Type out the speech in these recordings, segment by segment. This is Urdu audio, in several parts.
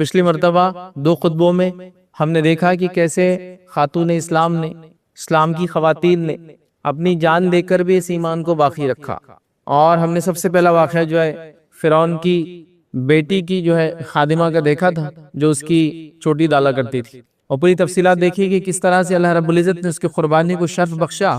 پچھلی مرتبہ 2 خطبوں میں ہم نے دیکھا کہ کیسے خاتون اسلام نے، اسلام کی خواتین نے اپنی جان دے کر بھی اس ایمان کو باقی رکھا۔ اور ہم نے سب سے پہلا واقعہ جو ہے فرعون کی بیٹی کی جو ہے خادمہ کا دیکھا تھا، جو اس کی چوٹی ڈالا کرتی تھی، اور پوری تفصیلات دیکھی کہ کس طرح سے اللہ رب العزت نے اس کی قربانی کو شرف بخشا۔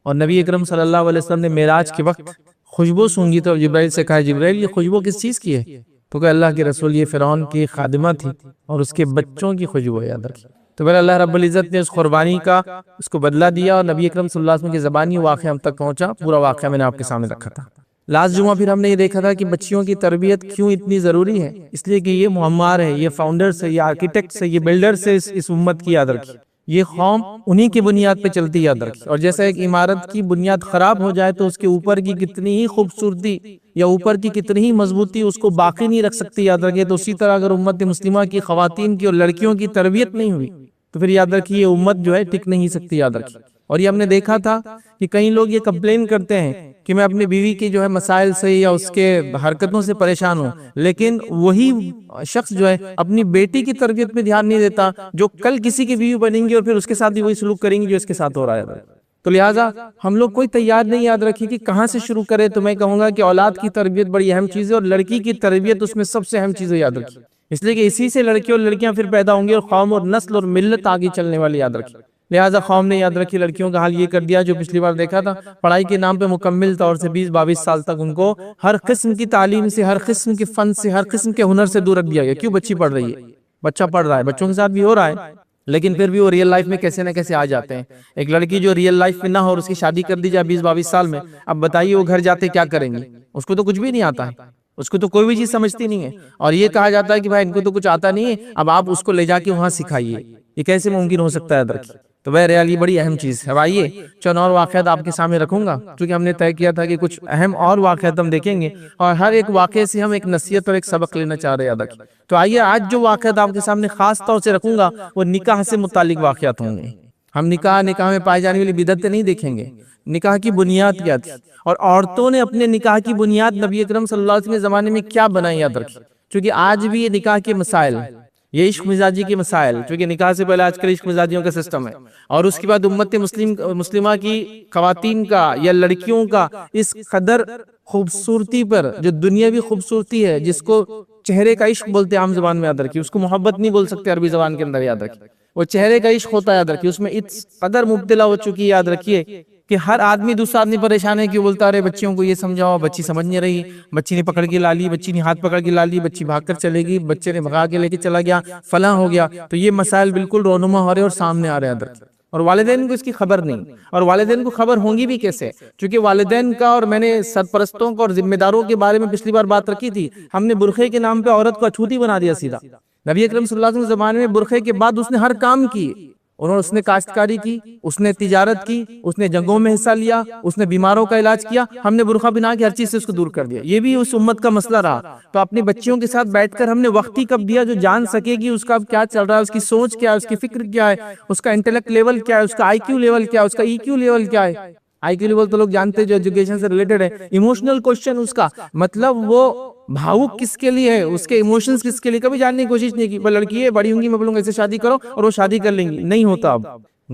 اور نبی اکرم صلی اللہ علیہ وسلم نے معراج کے وقت خوشبو سونگی تو جبرائیل سے کہا، جبرائیل یہ خوشبو کس چیز کی ہے؟ تو کہ اللہ کے رسول یہ فرعون کی خادمہ تھی اور اس کے بچوں کی خوشبو یاد رکھی۔ تو پھر اللہ رب العزت نے اس قربانی کا اس کو بدلہ دیا، اور نبی اکرم صلی اللہ علیہ وسلم کی زبانی واقعہ ہم تک پہنچا۔ پورا واقعہ میں نے آپ کے سامنے رکھا تھا۔ لاسٹ جمعہ پھر ہم نے یہ دیکھا تھا کہ بچیوں کی تربیت کیوں اتنی ضروری ہے، اس لیے کہ یہ معمار ہے، یہ فاؤنڈرز ہے، یہ آرکیٹیکٹس ہے، یہ بلڈرز ہے اس امت کی، یاد رکھی۔ یہ قوم انہی کی بنیاد پہ چلتی، یاد رکھی۔ اور جیسا ایک عمارت کی بنیاد خراب ہو جائے تو اس کے اوپر کی کتنی ہی خوبصورتی یا اوپر کی کتنی ہی مضبوطی اس کو باقی نہیں رکھ سکتی، یاد رکھیے۔ تو اسی طرح اگر امت مسلمہ کی خواتین کی اور لڑکیوں کی تربیت نہیں ہوئی تو پھر یاد رکھیے یہ امت جو ہے ٹک نہیں سکتی، یاد رکھیے۔ اور یہ ہم نے دیکھا تھا کہ کئی لوگ یہ کمپلین کرتے ہیں کہ میں اپنی بیوی کی جو ہے مسائل سے یا اس کے حرکتوں سے پریشان ہوں، لیکن وہی شخص جو ہے اپنی بیٹی کی تربیت پہ دھیان نہیں دیتا، جو کل کسی کی بیوی بنیں گی اور پھر اس کے ساتھ بھی وہی سلوک کریں گی جو اس کے ساتھ ہو رہا ہے۔ تو لہٰذا ہم لوگ کوئی تیار نہیں، یاد رکھیے کہ کہاں سے شروع کرے۔ تو میں کہوں گا کہ اولاد کی تربیت بڑی اہم چیز ہے، اور لڑکی کی تربیت اس میں سب سے اہم چیز ہے، یاد رکھیے۔ اس لیے کہ اسی سے لڑکے اور لڑکیاں پھر پیدا ہوں گے اور قوم اور نسل اور ملت آگے چلنے والی، یاد رکھیے۔ لہٰذا قوم نے یاد رکھی لڑکیوں کا حال یہ کر دیا جو پچھلی بار دیکھا تھا، پڑھائی کے نام پہ مکمل طور سے 20-22 سال تک ان کو ہر قسم کی تعلیم سے، ہر قسم کے فن سے، ہر قسم کے ہنر سے دور رکھ دیا گیا۔ کیوں؟ بچی پڑھ رہی ہے، بچہ پڑھ رہا ہے، بچوں کے ساتھ بھی ہو رہا ہے، لیکن پھر بھی وہ ریئل لائف میں کیسے نہ کیسے آ جاتے ہیں۔ ایک لڑکی جو ریئل لائف میں نہ ہو اور اس کی شادی کر دی جائے 20-22 سال میں، اب بتائیے وہ گھر جاتے کیا کریں گی؟ اس کو تو کچھ بھی نہیں آتا ہے، اس کو تو کوئی بھی چیز سمجھتی نہیں ہے، اور یہ کہا جاتا ہے کہ بھائی ان کو تو کچھ آتا نہیں ہے، اب آپ اس کو لے جا کے وہاں سکھائیے۔ یہ کیسے ممکن ہو سکتا ہے؟ درکی تو بہرحال یہ بڑی اہم چیز ہے۔ آئیے چند اور واقعات آپ کے سامنے رکھوں گا، کیونکہ ہم نے طے کیا تھا کہ کچھ اہم اور واقعات ہم دیکھیں گے، اور ہر ایک واقعے سے ہم ایک نصیحت اور ایک سبق لینا چاہ رہے ہیں۔ تو آئیے آج جو واقعات آپ کے سامنے خاص طور سے رکھوں گا وہ نکاح سے متعلق واقعات ہوں گے۔ ہم نکاح میں پائے جانے والی بدعتیں نہیں دیکھیں گے، نکاح کی بنیاد کیا تھی، اور عورتوں نے اپنے نکاح کی بنیاد نبی اکرم صلی اللہ علیہ وسلم کے زمانے میں کیا بنائی، یاد رکھیں۔ کیونکہ آج بھی یہ نکاح کے مسائل، یہ عشق مزاجی کے مسائل، چونکہ نکاح سے پہلے آج کل عشق مزاجیوں کا سسٹم ہے، اور اس کے بعد امت مسلمہ کی خواتین کا یا لڑکیوں کا اس قدر خوبصورتی پر، جو دنیاوی خوبصورتی ہے جس کو چہرے کا عشق بولتے ہیں عام زبان میں، یاد رکھیے۔ اس کو محبت نہیں بول سکتے عربی زبان کے اندر، یاد رکھیے۔ وہ چہرے کا عشق ہوتا ہے، یاد رکھیے۔ اس میں اس قدر مبتلا ہو چکی ہے، یاد رکھیے، کہ ہر آدمی دوسرا آدمی پریشان ہے کہ بولتا رہے بچیوں کو یہ سمجھاؤ، بچی سمجھ نہیں رہی، بچی نے پکڑ کے لا لی، بچی نے ہاتھ پکڑ کے لا لی، بچی بھاگ کر چلے گی، بچے نے بھگا کے لے کے چلا گیا، فلاں ہو گیا۔ تو یہ مسائل بالکل رونما ہو رہے اور سامنے آ رہے ہیں، اور والدین کو اس کی خبر نہیں، اور والدین کو خبر ہوں گی بھی کیسے؟ چونکہ والدین کا، اور میں نے سرپرستوں کا اور ذمہ داروں کے بارے میں پچھلی بار بات رکھی تھی، ہم نے برقعے کے نام پہ عورت کو اچھوتی بنا دیا سیدھا۔ نبی اکرم صلی اللہ علیہ وسلم کے زمانے میں برقعے کے بعد اس نے ہر کام کی، اس نے کاشتکاری کی، اس نے تجارت کی، اس نے جنگوں میں حصہ لیا، اس نے بیماروں کا علاج کیا۔ ہم نے برقعہ بنا کے ہر چیز سے اس کو دور کر دیا۔ یہ بھی اس امت کا مسئلہ رہا۔ تو اپنی بچیوں کے ساتھ بیٹھ کر ہم نے وقت ہی کب دیا جو جان سکے گی اس کا کیا چل رہا ہے، اس کی سوچ کیا ہے، اس کی فکر کیا ہے، اس کا انٹلیکٹ لیول کیا ہے، اس کا آئی کیو لیول کیا ہے، اس کا ای کیو لیول کیا ہے۔ آئی کیو لیول تو لوگ جانتے ہیں جو ایجوکیشن سے ریلیٹڈ ہے۔ ایموشنل کوشچن اس کا مطلب وہ بھاوک کس کے لیے ہے، اس کے ایموشنز کس کے لیے، کبھی جاننے کی کوشش نہیں کی۔ وہ لڑکی ہے، بڑی ہوں گی، میں بولوں گا ایسے شادی کرو اور وہ شادی کر لیں گی، نہیں ہوتا۔ اب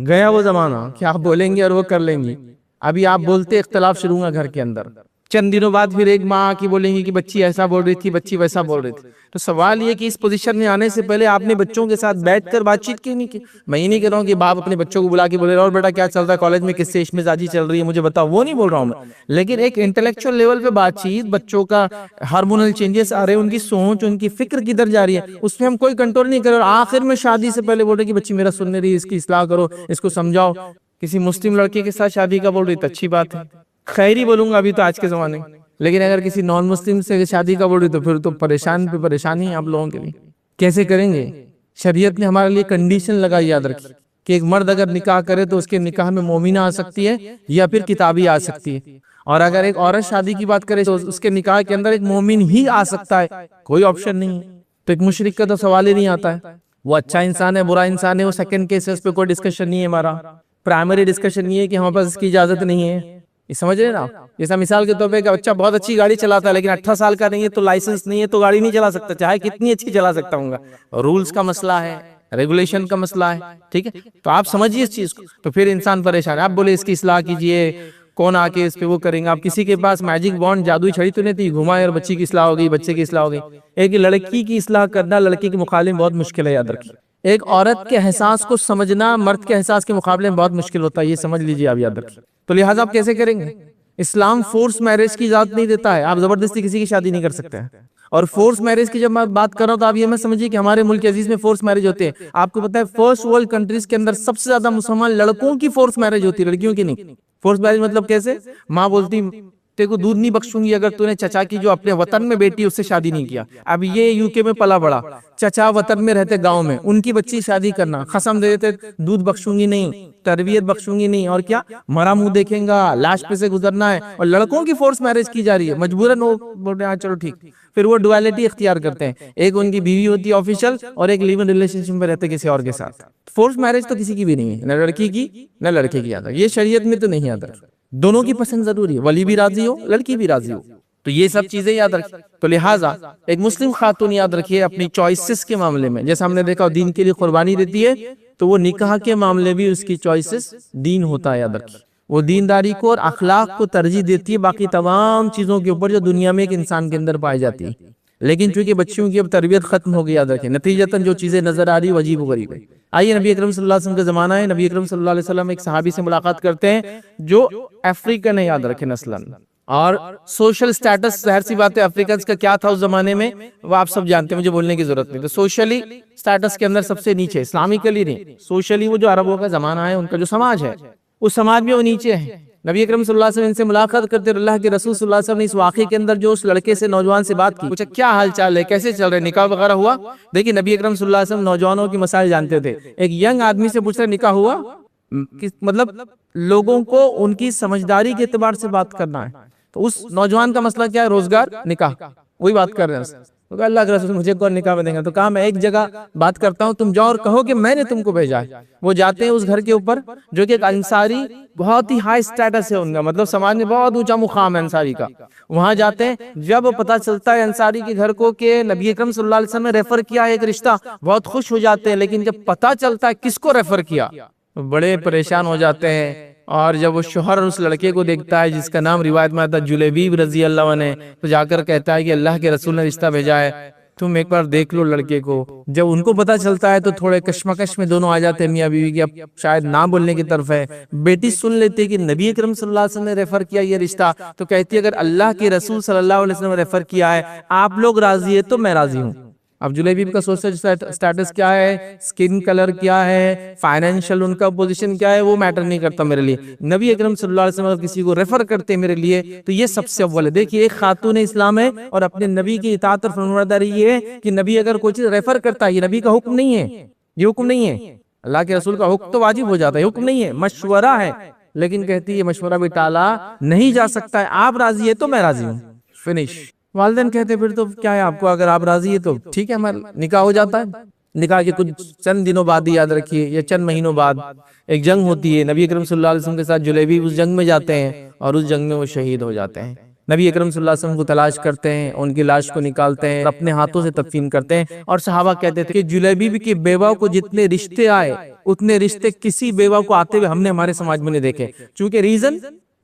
گیا وہ زمانہ کہ آپ بولیں گے اور وہ کر لیں گی۔ ابھی آپ بولتے اختلاف شروع ہوگا گھر کے اندر، چند دنوں بعد پھر ایک ماں کی بولیں گی کہ بچی ایسا بول رہی تھی، بچی ویسا بول رہی تھی۔ تو سوال یہ کہ اس پوزیشن میں آنے سے پہلے آپ نے بچوں کے ساتھ بیٹھ کر بات چیت کیوں نہیں کی؟ میں یہ نہیں کہہ رہا ہوں کہ باپ اپنے بچوں کو بلا کے بولے اور بیٹا کیا چل رہا ہے کالج میں، کس سے عشق مزاجی چل رہی ہے مجھے بتاؤ، وہ نہیں بول رہا ہوں میں، لیکن ایک انٹلیکچوئل لیول پہ بات چیت، بچوں کا ہارمونل چینجز آ رہے ہیں، ان کی سوچ، ان کی فکر کدھر جا رہی ہے، اس پہ ہم کوئی کنٹرول نہیں کر رہے، اور آخر میں شادی سے پہلے بول رہے کہ بچی میرا سن نہیں رہی، اس کی اصلاح کرو، اس کو سمجھاؤ۔ کسی مسلم لڑکے کے ساتھ شادی کا بول رہی تو اچھی بات ہے، خیر ہی بولوں گا ابھی تو آج کے زمانے میں، لیکن اگر کسی نان مسلم سے شادی کا بول رہی تو پھر تو پریشان پہ پریشانی ہے آپ لوگوں کے لیے۔ کیسے کریں گے؟ شریعت نے ہمارے لیے کنڈیشن لگائی، یاد رکھیں، کہ ایک مرد اگر نکاح کرے تو اس کے نکاح میں مومنہ آ سکتی ہے یا پھر کتابی آ سکتی ہے، اور اگر ایک عورت شادی کی بات کرے تو اس کے نکاح کے اندر ایک مومن ہی آ سکتا ہے، کوئی آپشن نہیں ہے۔ تو ایک مشرک کا تو سوال ہی نہیں آتا ہے، وہ اچھا انسان ہے، برا انسان ہے، وہ سیکنڈ کیس ہے، اس پہ کوئی ڈسکشن نہیں ہے۔ ہمارا پرائمری ڈسکشن یہ ہے کہ ہمارے پاس اس کی اجازت نہیں ہے، یہ سمجھ رہے نا؟ جیسا مثال کے طور پہ بچہ بہت اچھی گاڑی چلاتا ہے لیکن 18 سال کا نہیں ہے تو لائسنس نہیں ہے تو گاڑی نہیں چلا سکتا، چاہے کتنی اچھی چلا سکتا ہوں گا، رولز کا مسئلہ ہے، ریگولیشن کا مسئلہ ہے، ٹھیک ہے؟ تو آپ سمجھیے اس چیز کو، تو پھر انسان پریشان ہے۔ آپ بولے اس کی اصلاح کیجئے، کون آ کے اس پہ وہ کریں گا؟ آپ کسی کے پاس میجک بانڈ جادوئی چھڑی تو نہیں تھی گھمائے اور بچی کی اصلاح ہو گئی، بچے کی اصلاح ہو گئی؟ ایک لڑکی کی اصلاح کرنا لڑکی کے مقابلے میں بہت مشکل ہے، یاد رکھیے۔ ایک عورت کے احساس کو سمجھنا مرد کے احساس کے مقابلے میں بہت مشکل ہوتا ہے، یہ سمجھ لیجئے، آپ یاد رکھیے۔ تو لہٰذا آپ کیسے کریں گے؟ اسلام فورس میرج کی اجازت نہیں دیتا ہے، آپ زبردستی کسی کی شادی نہیں کر سکتے ہیں۔ اور فورس میرج کی جب میں بات کر رہا ہوں تو آپ یہ میں سمجھیے کہ ہمارے ملک عزیز میں فورس میرج ہوتے ہیں۔ آپ کو پتہ ہے فرسٹ ورلڈ کنٹریز کے اندر سب سے زیادہ مسلمان لڑکوں کی فورس میرج ہوتی ہے، لڑکیوں کی نہیں۔ فورس میرج مطلب کیسے؟ ماں بولتی تیرے کو دودھ نہیں بخشوں گی اگر تو نے چچا کی جو اپنے وطن میں بیٹی اس سے شادی نہیں کیا۔ اب یہ یو کے میں پلا بڑا، چچا وطن میں رہتے گاؤں میں، ان کی بچی شادی کرنا، قسم دے دیتے دودھ بخشوں گی نہیں، تربیت بخشوں گی نہیں، اور کیا مرا منہ دیکھیں گا، لاش پہ سے گزرنا ہے۔ اور لڑکوں کی فورس میرج کی جا رہی ہے، مجبوراً وہ بول رہے ہیں چلو ٹھیک۔ پھر وہ ڈویلٹی اختیار کرتے ہیں، ایک ان کی بیوی ہوتی ہے آفیشل اور ایک لیو ان ریلیشن شپ میں رہتے کسی اور کے ساتھ۔ فورس میرج تو کسی کی بھی نہیں ہے، نہ لڑکی کی نہ لڑکے کی آتا، یہ شریعت میں تو نہیں آتا۔ دونوں کی پسند ضروری ہے، ولی بھی راضی ہو لڑکی بھی راضی ہو، تو یہ سب چیزیں یاد رکھیں۔ تو لہٰذا ایک مسلم خاتون یاد رکھیے اپنی چوائسز کے معاملے میں، جیسا ہم نے دیکھا دین کے لیے قربانی دیتی ہے، تو وہ نکاح کے معاملے بھی اس کی چوائسز دین ہوتا ہے، یاد رکھیے۔ وہ دینداری کو اور اخلاق کو ترجیح دیتی ہے باقی تمام چیزوں کے اوپر جو دنیا میں ایک انسان کے اندر پائی جاتی ہے۔ لیکن چونکہ بچیوں کی اب تربیت ختم ہو گئی، یاد رکھیں، نتیجتاً جو چیزیں نظر آ رہی وہ عجیب و غریب ہے۔ آئیے نبی اکرم صلی اللہ علیہ وسلم کا زمانہ ہے، نبی اکرم صلی اللہ علیہ وسلم ایک صحابی سے ملاقات کرتے ہیں جو افریقن ہے، یاد رکھیں نسلاً، اور سوشل سٹیٹس ظاہر سی بات ہے افریقنز کا کیا تھا اس زمانے میں وہ آپ سب جانتے ہیں، مجھے بولنے کی ضرورت نہیں۔ تو سوشلی سٹیٹس کے اندر سب سے نیچے، اسلامیکلی نہیں، سوشلی وہ جو عربوں کا زمانہ ہے ان کا جو سماج ہے اس سماج میں وہ نیچے ہے۔ نبی اکرم صلی اللہ علیہ وسلم ان سے ملاقات کرتے اور اللہ کے رسول صلی اللہ علیہ وسلم نے اس واقعے کے اندر جو اس لڑکے سے نوجوان سے بات کی، پوچھا کیا حال چال ہے، کیسے چل رہے، نکاح وغیرہ ہوا؟ دیکھیں نبی اکرم صلی اللہ علیہ وسلم نوجوانوں کی مسائل جانتے تھے۔ ایک ینگ آدمی سے پوچھ رہے نکاح ہوا، مطلب لوگوں کو ان کی سمجھداری کے اعتبار سے بات کرنا ہے۔ تو اس نوجوان کا مسئلہ کیا ہے؟ روزگار، نکاح، وہی بات کر رہے ہیں۔ تو کہا اللہ کے رسول مجھے کون نکاح میں دیں گا؟ تو کہا میں ایک جگہ بات کرتا ہوں، تم جاؤ اور کہو کہ میں نے تم کو بھیجا ہے۔ وہ جاتے ہیں اس گھر کے اوپر جو کہ ایک انصاری بہت ہی ہائی سٹیٹس ہے ان کا، مطلب سماج میں بہت اونچا مقام ہے انصاری کا۔ وہاں جاتے ہیں، جب پتہ چلتا ہے انصاری کے گھر کو کہ نبی اکرم صلی اللہ علیہ وسلم نے ریفر کیا ہے ایک رشتہ، بہت خوش ہو جاتے ہیں، لیکن جب پتہ چلتا ہے کس کو ریفر کیا بڑے پریشان ہو جاتے ہیں۔ اور جب وہ شوہر اس لڑکے کو دیکھتا ہے جس کا نام روایت میں آتا ہے جلیبیب رضی اللہ عنہ، تو جا کر کہتا ہے کہ اللہ کے رسول نے رشتہ بھیجا ہے، تم ایک بار دیکھ لو لڑکے کو۔ جب ان کو پتہ چلتا ہے تو تھوڑے کشمکش میں دونوں آ جاتے ہیں میاں بیوی کی، اب شاید نہ بولنے کی طرف ہے۔ بیٹی سن لیتی ہے کہ نبی اکرم صلی اللہ علیہ وسلم نے ریفر کیا یہ رشتہ، تو کہتی ہے اگر اللہ کے رسول صلی اللہ علیہ وسلم نے ریفر کیا ہے، آپ لوگ راضی ہے تو میں راضی ہوں۔ اب جلیبیب کا سوشل سٹیٹس کیا ہے، سکن کلر کیا ہے، فائنینشل ان کا پوزیشن کیا ہے، وہ میٹر نہیں کرتا میرے لیے۔ نبی اکرم صلی اللہ علیہ وسلم اگر کسی کو ریفر کرتے میرے لیے تو یہ سب سے اول ہے۔ دیکھیے ایک خاتون اسلام ہے اور اپنے نبی کی اطاعت اور فرمانبرداری یہ ہے کہ نبی اگر کوئی چیز ریفر کرتا ہے، یہ نبی کا حکم نہیں ہے، یہ حکم نہیں ہے، اللہ کے رسول کا حکم تو واجب ہو جاتا ہے، حکم نہیں ہے، مشورہ ہے۔ لیکن کہتی ہے مشورہ بھی ٹالا نہیں جا سکتا ہے، آپ راضی ہے تو میں راضی ہوں، فنش۔ والدین کہتے پھر تو کیا ہے آپ کو، اگر آپ راضی ہے تو ٹھیک ہے ہمارا نکاح ہو جاتا ہے۔ نکاح کے کچھ چند دنوں بعد ہی یاد رکھیے یا چند مہینوں بعد ایک جنگ ہوتی ہے، نبی اکرم صلی اللہ علیہ وسلم کے ساتھ جلیبیب اس جنگ میں جاتے ہیں اور اس جنگ میں وہ شہید ہو جاتے ہیں۔ نبی اکرم صلی اللہ علیہ وسلم کو تلاش کرتے ہیں، ان کی لاش کو نکالتے ہیں، اپنے ہاتھوں سے تدفین کرتے ہیں، اور صحابہ کہتے تھے کہ جلیبیب کی بیوہ کو جتنے رشتے آئے اتنے رشتے کسی بیوہ کو آتے ہوئے ہم نے ہمارے سماج میں نہیں دیکھے۔ چونکہ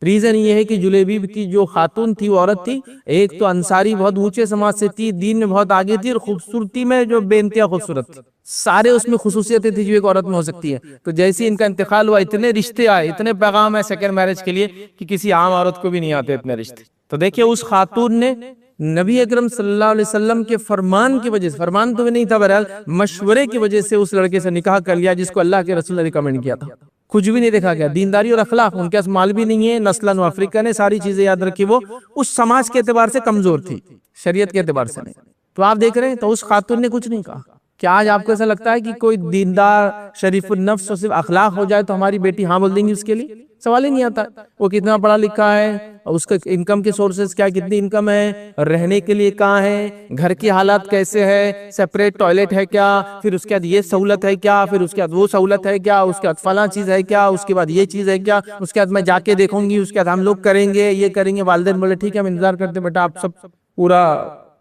ریزن یہ ہے کہ جلیبیب کی جو خاتون تھی وہ عورت تھی، ایک تو انصاری بہت اونچے سماج سے تھی، دین میں بہت آگے تھی، اور خوبصورتی میں جو بے انتہا خوبصورت تھی، سارے اس میں خصوصیتیں تھی جو ایک عورت میں ہو سکتی ہے۔ تو جیسے ان کا انتقال ہوا اتنے رشتے آئے، اتنے پیغام ہے سیکنڈ میرج کے لیے کہ کسی عام عورت کو بھی نہیں آتے اتنے رشتے۔ تو دیکھیں اس خاتون نے نبی اکرم صلی اللہ علیہ وسلم کے فرمان کی وجہ سے، فرمان تو نہیں تھا بہرحال مشورے کی وجہ سے اس لڑکے سے نکاح کر لیا جس کو اللہ کے رسول نے ریکمنڈ کیا تھا۔ کچھ بھی نہیں دیکھا گیا، دینداری اور اخلاق، ان کے پاس مال بھی نہیں ہے، نسلاً و افریقہ نے ساری چیزیں یاد رکھی، وہ اس سماج کے اعتبار سے کمزور تھی، شریعت کے اعتبار سے نہیں۔ تو آپ دیکھ رہے ہیں تو اس خاتون نے کچھ نہیں کہا، کیا آج آپ کو ایسا لگتا ہے کہ کوئی دیندار شریف النفس اور صرف اخلاق ہو جائے تو ہماری بیٹی ہاں بول دیں گی اس کے لیے؟ سوال ہی نہیں آتا۔ وہ کتنا پڑھا لکھا ہے، اس کا انکم کے سورسز کیا، کتنی انکم ہے، رہنے کے لیے کہاں ہے، گھر کی حالات کیسے ہے، سیپریٹ ٹوائلٹ ہے کیا، پھر اس کے بعد یہ سہولت ہے کیا، پھر اس کے بعد وہ سہولت ہے کیا، اس کے بعد فلاں چیز ہے کیا، اس کے بعد یہ چیز ہے کیا، اس کے بعد میں جا کے دیکھوں گی، اس کے بعد ہم لوگ کریں گے، یہ کریں گے۔ والدین بولے ٹھیک ہے ہم انتظار کرتے، بیٹا آپ سب پورا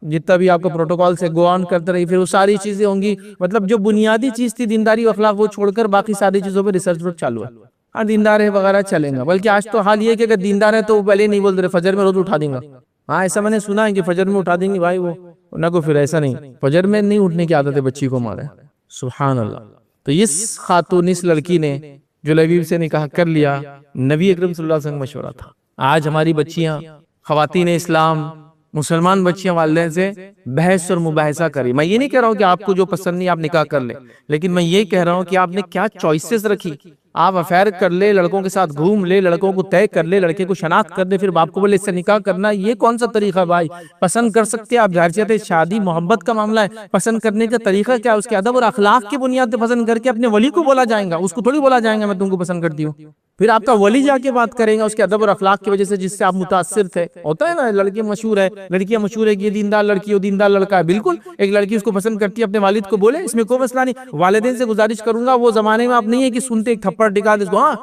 جتنا بھی آپ کا پروٹوکول سے گو آن کرتے رہی، پھر وہ ساری چیزیں ہوں گی۔ مطلب جو بنیادی چیز تھی دینداری و اخلاق وہ چھوڑ کر باقی ساری چیزوں پہ ریسرچ ورک چالو ہے۔ ہاں دیندار ہے وغیرہ چلیں گا، بلکہ آج تو حال یہ ہے کہ اگر دیندار ہے تو وہ پہلے نہیں بول رہے فجر میں روز اٹھا دیں گا۔ ہاں ایسا میں نے سنا ہے کہ فجر میں اٹھا دیں گے بھائی وہ نہ کو، پھر ایسا نہیں، فجر میں نہیں اٹھنے کی عادت ہے بچی کو ہمارے۔ سبحان اللہ۔ تو اس خاتون، اس لڑکی نے جو لبیب سے نکاح کر لیا، نبی اکرم صلی اللہ علیہ وسلم مشورہ تھا۔ آج ہماری بچیاں، خواتین اسلام، مسلمان بچیاں والدین سے بحث اور مباحثہ کری۔ میں یہ نہیں کہہ رہا ہوں کہ آپ کو جو پسند نہیں آپ نکاح کر لیں، لیکن میں یہ کہہ رہا ہوں کہ آپ نے کیا چوائسز رکھی۔ آپ افیئر کر لے، لڑکوں کے ساتھ گھوم لے، لڑکوں کو طے کر لے، لڑکے کو شناخت کر دے، پھر باپ کو بولے اس سے نکاح کرنا، یہ کون سا طریقہ ہے بھائی؟ پسند کر سکتے ہیں آپ، ظاہر سی بات ہے شادی محبت کا معاملہ ہے، پسند کرنے کا طریقہ کیا، اس کے ادب اور اخلاق کی بنیاد پہ پسند کر کے اپنے ولی کو بولا جائے گا، اس کو تھوڑی بولا جائے گا میں تم کو پسند کرتی ہوں۔ پھر آپ کا ولی جا کے بات کرے گا اس کے ادب اور اخلاق کی وجہ سے جس سے آپ متاثر تھے۔ ہوتا ہے نا، لڑکے مشہور ہے، لڑکیاں مشہور ہے کہ یہ دیندار لڑکی ہو، دیندار لڑکا ہے۔ بالکل ایک لڑکی اس کو پسند کرتی ہے، اپنے والد کو بولے، اس میں کوئی مسئلہ نہیں۔ والدین سے گزارش کروں گا، وہ زمانے میں آپ نہیں ہے کہ سنتے ایک تھپڑ ٹکا دے اس کو، ہاں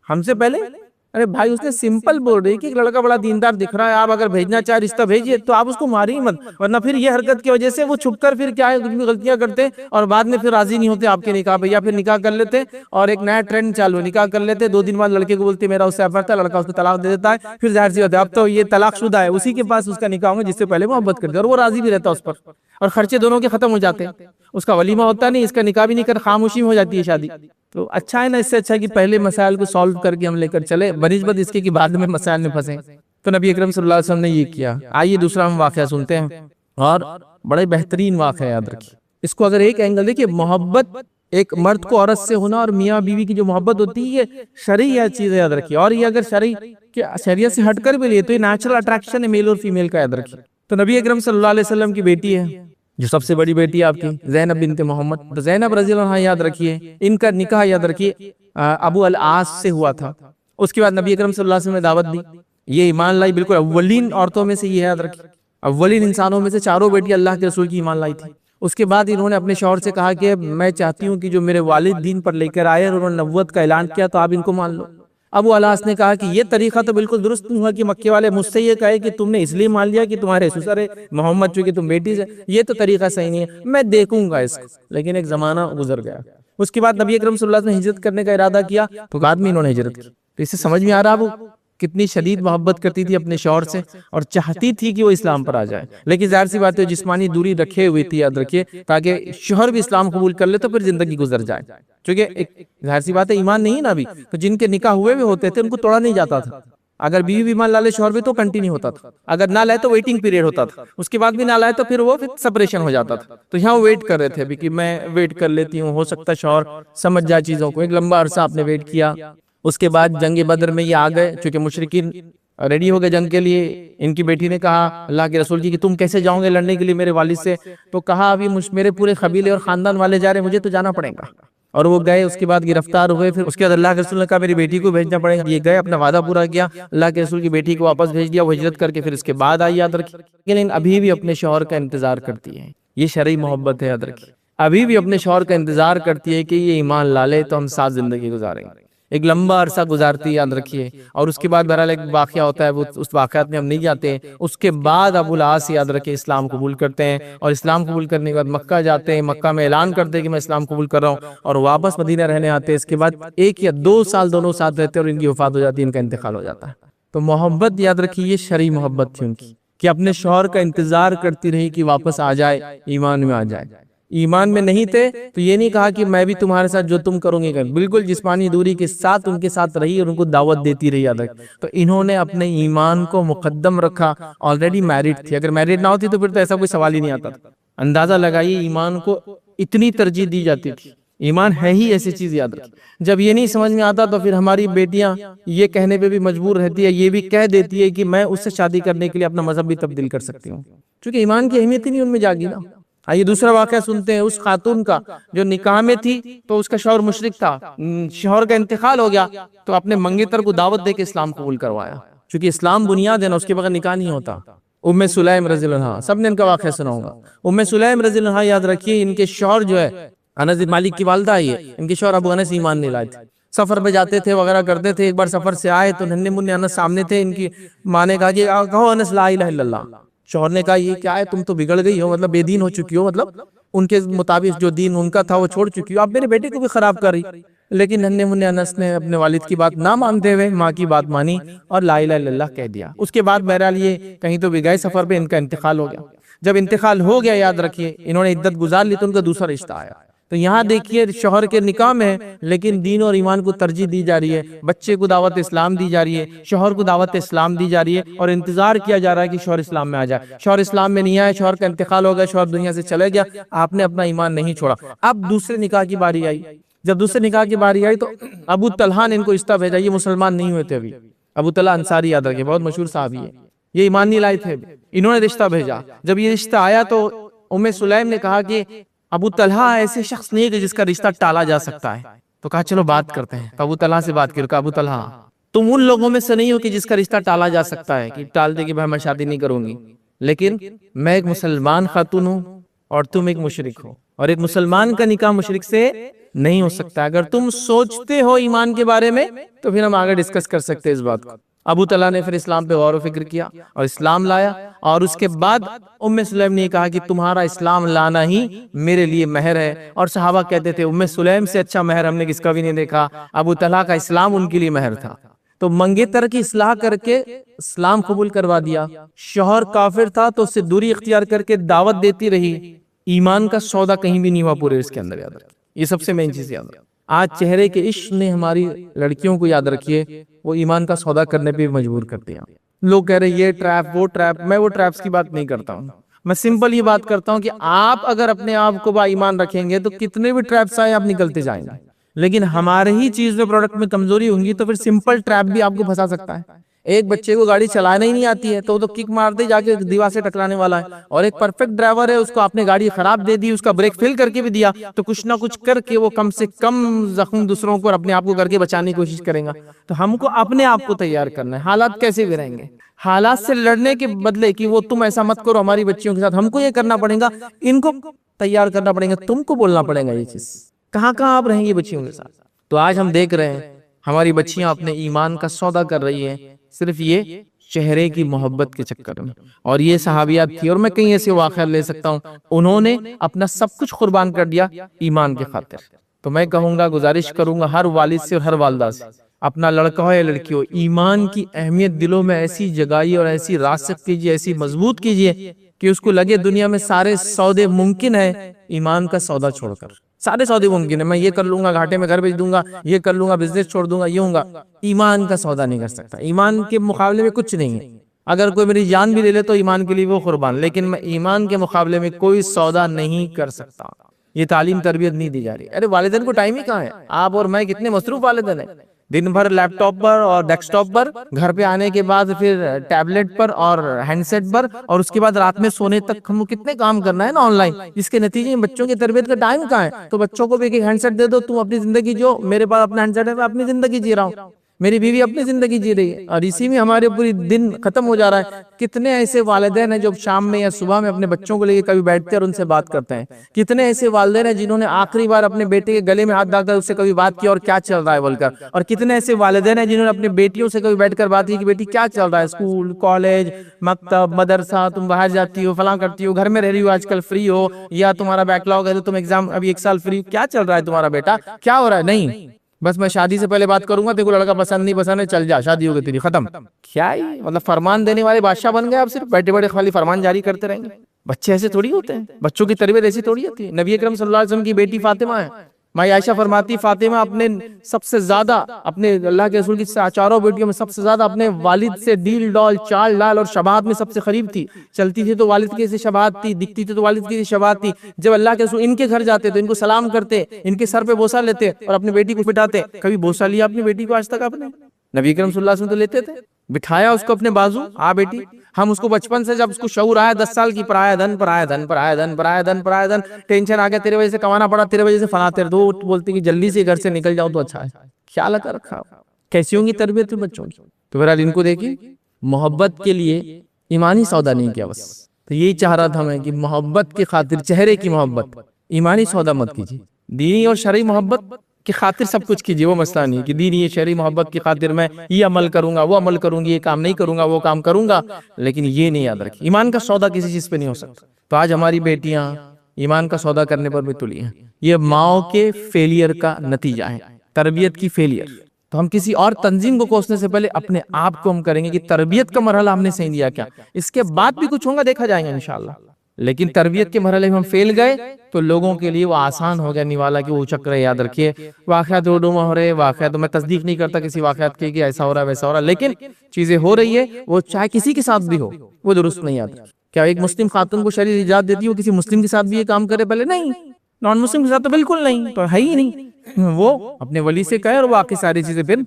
ہم سے پہلے ارے بھائی اس نے سمپل بول رہی کہ ایک لڑکا بڑا دیندار دکھ رہا ہے، آپ اگر بھیجنا چاہے رشتہ بھیجیے، تو آپ اس کو ماری مت، ورنہ پھر یہ حرکت کی وجہ سے وہ چھپ کر پھر کیا ہے کچھ بھی غلطیاں کرتے اور بعد میں پھر راضی نہیں ہوتے آپ کے نکاح پہ، یا پھر نکاح کر لیتے اور ایک نیا ٹرینڈ چالو، نکاح کر لیتے 2 دن بعد لڑکے کو بولتے میرا اس سے افیئر تھا، لڑکا اس کو طلاق دے دیتا ہے، پھر ظاہر سی بات ہے اب تو یہ طلاق شدہ ہے، اسی کے پاس اس کا نکاح ہوگا جس سے پہلے محبت کرتے اور وہ راضی بھی رہتا اس پر، اور خرچے دونوں کے ختم ہو جاتے، اس کا ولیمہ ہوتا نہیں، اس کا نکاح بھی نہیں کر، خاموشی میں ہو جاتی ہے شادی۔ تو اچھا ہے نا، اس سے اچھا کہ پہلے مسائل کو سالو کر کے ہم لے کر چلے، بنسبت اس کے کہ بعد میں مسائل میں پھنسیں۔ تو نبی اکرم صلی اللہ علیہ وسلم نے یہ کیا۔ آئیے دوسرا ہم واقعہ سنتے ہیں، اور بڑے بہترین واقعہ یاد رکھیے اس کو۔ اگر ایک اینگل دیکھیے، محبت ایک مرد کو عورت سے ہونا اور میاں بیوی کی جو محبت ہوتی ہے یہ شرعی چیز یاد رکھیے، اور یہ اگر شریعت سے ہٹ کر بھی لیے تو یہ نیچرل اٹریکشن ہے میل اور فیمیل کا، یاد رکھیے۔ تو نبی اکرم صلی اللہ علیہ وسلم کی بیٹی ہے جو سب سے بڑی بیٹی ہے آپ کی، زینب بنت محمد۔ تو زینب رضی اللہ عنہ یاد رکھیے، ان کا نکاح یاد رکھیے ابو العاص سے ہوا تھا۔ اس کے بعد نبی اکرم صلی اللہ علیہ وسلم نے دعوت دی، یہ ایمان لائی، بالکل اولین عورتوں میں سے یہ یاد رکھیے، اولین انسانوں میں سے چاروں بیٹی اللہ کے رسول کی ایمان لائی تھی۔ اس کے بعد انہوں نے اپنے شوہر سے کہا کہ میں چاہتی ہوں کہ جو میرے والد دین پر لے کر آئے اور انہوں نے نبوت کا اعلان کیا تو آپ ان کو مان لو۔ ابو العاص نے کہا کہ یہ طریقہ تو بالکل درست نہیں ہوا کہ مکے والے مجھ سے یہ کہے کہ تم نے اس لیے مان لیا کہ تمہارے سسر ہے محمد چونکہ تم بیٹی سے، یہ تو طریقہ صحیح نہیں ہے، میں دیکھوں گا اس کو۔ لیکن ایک زمانہ گزر گیا، اس کے بعد نبی اکرم صلی اللہ علیہ وسلم نے ہجرت کرنے کا ارادہ کیا تو بعد میں انہوں نے ہجرت کی۔ تو اس سے سمجھ میں آ رہا وہ کتنی شدید محبت کرتی تھی اپنے شوہر سے اور چاہتی تھی کہ وہ اسلام پر آ جائے، لیکن ظاہر سی بات ہے جسمانی دوری رکھے ہوئی تھی، یاد رکھیے، تاکہ شوہر بھی اسلام قبول کر لے تو پھر زندگی گزر جائے، چونکہ ایک ظاہر سی بات ہے ایمان نہیں ہے نا ابھی، تو جن کے نکاح ہوئے بھی ہوتے تھے ان کو توڑا نہیں جاتا تھا، اگر بیوی بھی ایمان لا لے شوہر بھی تو کنٹینیو ہوتا تھا، اگر نہ لائے تو ویٹنگ پیریڈ ہوتا تھا، اس کے بعد بھی نہ لائے تو پھر وہ سپریشن ہو جاتا تھا۔ تو یہاں ویٹ کر رہے تھے ابھی کہ میں ویٹ کر لیتی ہوں، ہو سکتا شوہر سمجھ جائے چیزوں کو۔ ایک لمبا عرصہ آپ نے ویٹ کیا، اس کے بعد جنگ بدر میں یہ آ گئے، چونکہ مشرکین ریڈی ہو گئے جنگ کے لیے۔ ان کی بیٹی نے کہا اللہ کے رسول کی کہ تم کیسے جاؤ گے لڑنے کے لیے میرے والد سے؟ تو کہا ابھی میرے پورے قبیلے اور خاندان والے جا رہے ہیں، مجھے تو جانا پڑے گا، اور وہ گئے۔ اس کے بعد گرفتار ہوئے، پھر اس کے بعد اللہ کے رسول نے کہا میری بیٹی کو بھیجنا پڑے گا، یہ گئے، اپنا وعدہ پورا کیا، اللہ کے رسول کی بیٹی کو واپس بھیج دیا، وہ ہجرت کر کے پھر اس کے بعد آئی، یاد رکھیے۔ لیکن ابھی بھی اپنے شوہر کا انتظار کرتی ہے، یہ شرعی محبت ہے، یاد رکھیے، ابھی بھی اپنے شوہر کا انتظار کرتی ہے کہ یہ ایمان لا لے تو ہم ساتھ زندگی گزاریں گے۔ ایک لمبا عرصہ گزارتی ہے، یاد رکھیے۔ اور اس کے بعد بہرحال ایک واقعہ ہوتا ہے، وہ اس واقعات میں ہم نہیں جاتے ہیں۔ اس کے بعد ابو العاص یاد رکھے اسلام قبول کرتے ہیں، اور اسلام قبول کرنے کے بعد مکہ جاتے ہیں، مکہ میں اعلان کرتے ہیں کہ میں اسلام قبول کر رہا ہوں، اور واپس مدینہ رہنے آتے ہیں۔ اس کے بعد 1 یا 2 سال دونوں ساتھ رہتے ہیں اور ان کی وفات ہو جاتی ہے، ان کا انتقال ہو جاتا ہے۔ تو محبت یاد رکھیے یہ شرعی محبت تھی ان کی، کہ اپنے شوہر کا انتظار کرتی رہی کہ واپس آ جائے، ایمان میں آ جائے۔ ایمان میں نہیں تھے تو یہ نہیں کہا کہ میں بھی تمہارے ساتھ جو تم کرو گے، بالکل جسمانی دوری کے ساتھ ان کے ساتھ رہی اور ان کو دعوت دیتی رہی، یاد رکھ۔ تو انہوں نے اپنے ایمان کو مقدم رکھا، آلریڈی میرڈ تھی، اگر میرڈ نہ ہوتی تو پھر تو ایسا کوئی سوال ہی نہیں آتا تھا۔ اندازہ لگائیے ایمان کو اتنی ترجیح دی جاتی تھی، ایمان ہے ہی ایسی چیز، یاد رکھ۔ جب یہ نہیں سمجھ میں آتا تو پھر ہماری بیٹیاں یہ کہنے پہ بھی مجبور رہتی ہے، یہ بھی کہہ دیتی ہے کہ میں اس سے شادی کرنے کے لیے اپنا مذہب بھی تبدیل کر سکتی ہوں، کیونکہ ایمان کی اہمیت ہی نہیں ان میں جاگی نا۔ آئیے دوسرا واقعہ سنتے ہیں اس خاتون کا جو نکاح میں تھی تو اس کا شوہر مشرک تھا، شوہر کا انتقال ہو گیا تو اپنے منگیتر کو دعوت دے کے اسلام قبول کروایا، چونکہ اسلام بنیاد ہے نا، اس کے بغیر نکاح نہیں ہوتا۔ ام سلیم رضی اللہ عنہا، سب نے ان کا واقعہ سنا ہوگا۔ ام سلیم رضی اللہ عنہا یاد رکھیے، ان کے شوہر جو ہے انس بن مالک کی والدہ ہے، ان کے شوہر ابو انس ایمان نہیں لائے تھے، سفر پہ جاتے تھے وغیرہ کرتے تھے۔ ایک بار سفر سے آئے تو ننھے منھے انس سامنے تھے، ان کی ماں نے کہا کہ کہو انس لا الہ الا اللہ۔ شوہر نے کہا یہ کیا ہے، تم تو بگڑ گئی ہو، مطلب بے دین ہو چکی ہو، مطلب ان کے مطابق جو دین ان کا تھا وہ چھوڑ چکی ہو، اب میرے بیٹے کو بھی خراب کر رہی۔ لیکن ننھے منھے انس نے اپنے والد کی بات نہ مانتے ہوئے ماں کی بات مانی اور لا الہ الا اللہ کہہ دیا۔ اس کے بعد بہرحال یہ کہیں تو بھی گئے سفر پہ، ان کا انتقال ہو گیا۔ جب انتقال ہو گیا یاد رکھیے انہوں نے عدت گزار لی تو ان کا دوسرا رشتہ آیا۔ تو یہاں دیکھیے شوہر کے نکاح میں لیکن دین اور ایمان کو ترجیح دی جا رہی ہے، بچے کو دعوت اسلام دی جا رہی ہے، شوہر کو دعوت اسلام دی جا رہی ہے، اور انتظار کیا جا رہا ہے کہ شوہر اسلام میں آ جائے۔ شوہر اسلام میں نہیں آیا، شوہر کا انتقال ہو گیا، شوہر دنیا سے چلے گیا، آپ نے اپنا ایمان نہیں چھوڑا۔ اب دوسرے نکاح کی باری آئی، جب دوسرے نکاح کی باری آئی تو ابو طلحہ نے ان کو رشتہ بھیجا، یہ مسلمان نہیں ہوئے تھے ابھی۔ ابو طلحہ انصاری یاد رکھے، بہت مشہور صحابی ہے، یہ ایمان نہیں لائے تھے، انہوں نے رشتہ بھیجا۔ جب یہ رشتہ آیا تو ام سلیم نے کہا کہ ابو طلحہ ایسے شخص نہیں ہے کہ جس کا رشتہ ٹالا جا سکتا ہے، تو کہا چلو بات کرتے ہیں۔ ابو طلحہ سے بات کی، کہا ابو طلحہ تم ان لوگوں میں سے نہیں ہو کہ جس کا رشتہ ٹالا جا سکتا ہے، کہ ٹال دے کہ بھائی میں شادی نہیں کروں گی، لیکن میں ایک مسلمان خاتون ہوں اور تم ایک مشرک ہو، اور ایک مسلمان کا نکاح مشرک سے نہیں ہو سکتا۔ اگر تم سوچتے ہو ایمان کے بارے میں تو پھر ہم آگے ڈسکس کر سکتے ہیں اس بات کو۔ ابو طلحہ نے پھر اسلام پہ غور و فکر کیا اور اسلام لایا، اور اس کے بعد ام سلیم نے کہا کہ تمہارا اسلام لانا ہی میرے لیے مہر ہے۔ اور صحابہ کہتے تھے ام سلیم سے اچھا مہر ہم نے کس کا بھی نہیں دیکھا، ابو طلحہ کا اسلام ان کے لیے مہر تھا۔ تو منگیتر کی اصلاح کر کے اسلام قبول کروا دیا، شوہر کافر تھا تو اس سے دوری اختیار کر کے دعوت دیتی رہی، ایمان کا سودا کہیں بھی نہیں ہوا پورے اس کے اندر، یاد رکھیں یہ سب سے مین چیز یاد رکھیں۔ آج چہرے کے عشق نے ہماری لڑکیوں کو یاد رکھیے وہ ایمان کا سودا کرنے پہ مجبور کرتے ہیں۔ لوگ کہہ رہے یہ ٹریپ وہ ٹریپ، میں وہ ٹریپس کی بات نہیں کرتا ہوں، میں سمپل یہ بات کرتا ہوں کہ آپ اگر اپنے آپ کو با ایمان رکھیں گے تو کتنے بھی ٹریپس آئے آپ نکلتے جائیں گے، لیکن ہمارے ہی چیز میں پروڈکٹ میں کمزوری ہوگی تو پھر سمپل ٹریپ بھی آپ کو پھنسا سکتا ہے۔ ایک بچے کو گاڑی چلانا ہی نہیں آتی ہے تو وہ تو کک مارتے جا کے دیوار سے ٹکرانے والا ہے، اور ایک پرفیکٹ ڈرائیور ہے، اس کو آپ نے گاڑی خراب دے دی، اس کا بریک فیل کر کے بھی دیا تو کچھ نہ کچھ کر کے وہ کم سے کم زخم دوسروں کو اور اپنے آپ کو کر کے بچانے کی کوشش کرے گا۔ تو ہم کو اپنے آپ کو تیار کرنا ہے، حالات کیسے بھی رہیں گے، حالات سے لڑنے کے بدلے کہ وہ تم ایسا مت کرو ہماری بچیوں کے ساتھ، ہم کو یہ کرنا پڑے گا، ان کو تیار کرنا پڑے گا، تم کو بولنا پڑے گا یہ چیز، کہاں کہاں آپ رہیں گے بچیوں کے ساتھ۔ تو آج ہم دیکھ رہے ہیں ہماری بچیاں اپنے ایمان کا سودا کر رہی ہیں صرف یہ چہرے کی محبت کے چکر میں، اور یہ صحابیات تھی، اور میں کئی ایسے واقعات لے سکتا ہوں، انہوں نے اپنا سب کچھ قربان کر دیا ایمان کے خاطر۔ تو میں کہوں گا، گزارش کروں گا ہر والد سے اور ہر والدہ سے، اپنا لڑکا ہو یا لڑکی ہو، ایمان کی اہمیت دلوں میں ایسی جگائیے اور ایسی راسخ کیجیے، ایسی مضبوط کیجیے کہ اس کو لگے دنیا میں سارے سودے ممکن ہے، ایمان کا سودا چھوڑ کر سارے سودے ممکن ہے، میں یہ کر لوں گا گھاٹے میں گھر بیچ دوں گا، یہ کر لوں گا بزنس چھوڑ دوں گا، یہ ہوں گا، ایمان کا سودا نہیں کر سکتا۔ ایمان کے مقابلے میں کچھ نہیں ہے، اگر کوئی میری جان بھی لے لے تو ایمان کے لیے وہ قربان، لیکن میں ایمان کے مقابلے میں کوئی سودا نہیں کر سکتا۔ یہ تعلیم تربیت نہیں دی جا رہی۔ ارے والدین کو ٹائم ہی کہاں ہے، آپ اور میں کتنے مصروف والدین ہیں، دن بھر لیپ ٹاپ پر اور ڈیسک ٹاپ پر، گھر پہ آنے کے بعد پھر ٹیبلٹ پر اور ہینڈ سیٹ پر، اور اس کے بعد رات میں سونے تک ہم کتنے کام کرنا ہے نا آن لائن، جس کے نتیجے میں بچوں کی تربیت کا ٹائم کہاں ہے۔ تو بچوں کو بھی ایک ہینڈ سیٹ دے دو، تم اپنی زندگی جو، میرے پاس اپنا ہینڈ سیٹ ہے، میں اپنی زندگی جی رہا ہوں، میری بیوی اپنی زندگی جی رہی ہے، اور اسی میں ہمارے پوری دن ختم ہو جا رہا ہے۔ کتنے ایسے والدین ہیں جو شام میں یا صبح میں اپنے بچوں کو لے کے کبھی بیٹھتے ہیں اور ان سے بات کرتے ہیں، کتنے ایسے والدین ہیں جنہوں نے آخری بار اپنے بیٹے کے گلے میں ہاتھ ڈال کر اس سے کبھی بات کی اور کیا چل رہا ہے بول کر، اور کتنے ایسے والدین ہیں جنہوں نے اپنے بیٹیوں سے کبھی بیٹھ کر بات کی کہ بیٹی کیا چل رہا ہے، اسکول کالج مکتب مدرسہ، تم باہر جاتی ہو فلاں کرتی ہو، گھر میں رہ رہی ہو آج کل فری ہو، یا تمہارا بیک لاگ ہے تو تم ایگزام ابھی ایک سال فری، کیا چل رہا ہے تمہارا بیٹا، کیا ہو رہا ہے، نہیں بس میں شادی سے پہلے بات کروں گا، دیکھو لڑکا پسند نہیں پسند ہے، چل جا شادی ہو گئی تیری ختم۔ کیا ہی مطلب فرمان دینے والے بادشاہ بن گئے آپ، صرف بیٹھے بیٹھے خالی فرمان جاری کرتے رہیں گے۔ بچے ایسے تھوڑی ہوتے ہیں، بچوں کی تربیت ایسی تھوڑی ہوتی ہے۔ نبی اکرم صلی اللہ علیہ وسلم کی بیٹی فاطمہ ہے، ماں عائشہ فرماتی فاطمہ اپنے سب سے زیادہ، اپنے اللہ کے رسول کی چاروں بیٹیوں میں سب سے زیادہ اپنے والد سے ڈیل ڈال چال ڈال اور شباہت میں سب سے قریب تھی، چلتی تھی تو والد کی ایسی شباہت تھی، دکھتی تھی تو والد کی ایسی شباہت تھی۔ جب اللہ کے رسول ان کے گھر جاتے تو ان کو سلام کرتے، ان کے سر پہ بوسہ لیتے اور اپنی بیٹی کو پٹاتے۔ کبھی بوسہ لیا اپنی بیٹی کو آج تک آپ نے؟ نبی کریم صلی اللہ علیہ وسلم تو لیتے تھے، بٹھایا اس کو اپنے بازو، آ بیٹی. ہم اس کو بچپن سے جب اس کو شعور آیا 10 سال کی، پرایا دھن پرایا دھن پرایا دھن پرایا دھن پرایا دھن، ٹینشن آ گیا تیرے وجہ سے کمانا پڑا، تیرے وجہ سے فلاں، تیرے دو بولتی کہ جلدی سے گھر سے نکل جاؤ تو اچھا ہے. خیال کر رکھا کیسی ہوں گی تربیت بچوں کی. تو بہرحال ان کو دیکھیے محبت کے لیے ایمانی سودا نہیں کیا بس. تو یہی چاہ رہا تھا میں کہ محبت کی خاطر، چہرے کی محبت، ایمانی سودا مت کیجیے. دینی اور شرعی محبت کی خاطر سب کچھ کیجیے، وہ مسئلہ نہیں کہ دینی شرعی محبت کی خاطر میں یہ عمل کروں گا، وہ عمل کروں گی، یہ کام نہیں کروں گا، وہ کام کروں گا، لیکن یہ نہیں یاد رکھیں ایمان کا سودا کسی چیز پہ نہیں ہو سکتا. تو آج ہماری بیٹیاں ایمان کا سودا کرنے پر بھی تلی ہیں. یہ ماؤں کے فیلئر کا نتیجہ ہے، تربیت کی فیلئر. تو ہم کسی اور تنظیم کو کوسنے سے پہلے اپنے آپ کو ہم کریں گے کہ تربیت کا مرحلہ ہم نے صحیح دیا کیا. اس کے بعد بھی کچھ ہوگا، دیکھا جائے گا انشاءاللہ. لیکن تربیت کے مرحلے میں ہم فیل گئے تو لوگوں کے لیے وہ آسان ہو گیا نوالا کہ وہ چکر ہے. یاد رکھیے واقعات اردو میں ہو رہے واقعات، تو میں تصدیق نہیں کرتا کسی واقعات کی کہ ایسا ہو رہا ہے ویسا ہو رہا ہے، لیکن چیزیں ہو رہی ہے، وہ چاہے کسی کے ساتھ بھی ہو وہ درست نہیں آتی. کیا ایک مسلم خاتون کو شریعت اجازت دیتی ہو کسی مسلم کے ساتھ بھی یہ کام کرے؟ پہلے نہیں. نان مسلم کے ساتھ تو بالکل نہیں، تو ہے ہی نہیں. وہ اپنے ولی سے کہے اور باقی ساری چیزیں پھر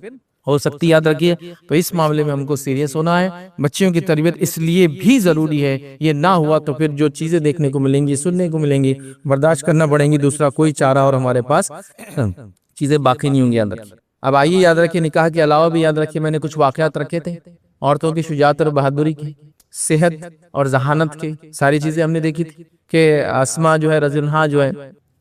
ہو سکتی. یاد رکھیے تو اس معاملے میں ہم کو سیریس ہونا ہے. بچیوں کی تربیت اس لیے بھی ضروری ہے، یہ نہ ہوا تو پھر جو چیزیں دیکھنے کو ملیں گی، سننے کو ملیں گی، برداشت کرنا پڑیں گی. دوسرا کوئی چارہ اور ہمارے پاس چیزیں باقی نہیں ہوں گی. یاد رکھیے. اب آئیے یاد رکھیے نکاح کے علاوہ بھی یاد رکھیے میں نے کچھ واقعات رکھے تھے عورتوں کی شجاعت اور بہادری کی، صحت اور ذہانت کی ساری چیزیں ہم نے دیکھی تھی. کہ اسماء جو ہے رضی اللہ عنہا جو ہے،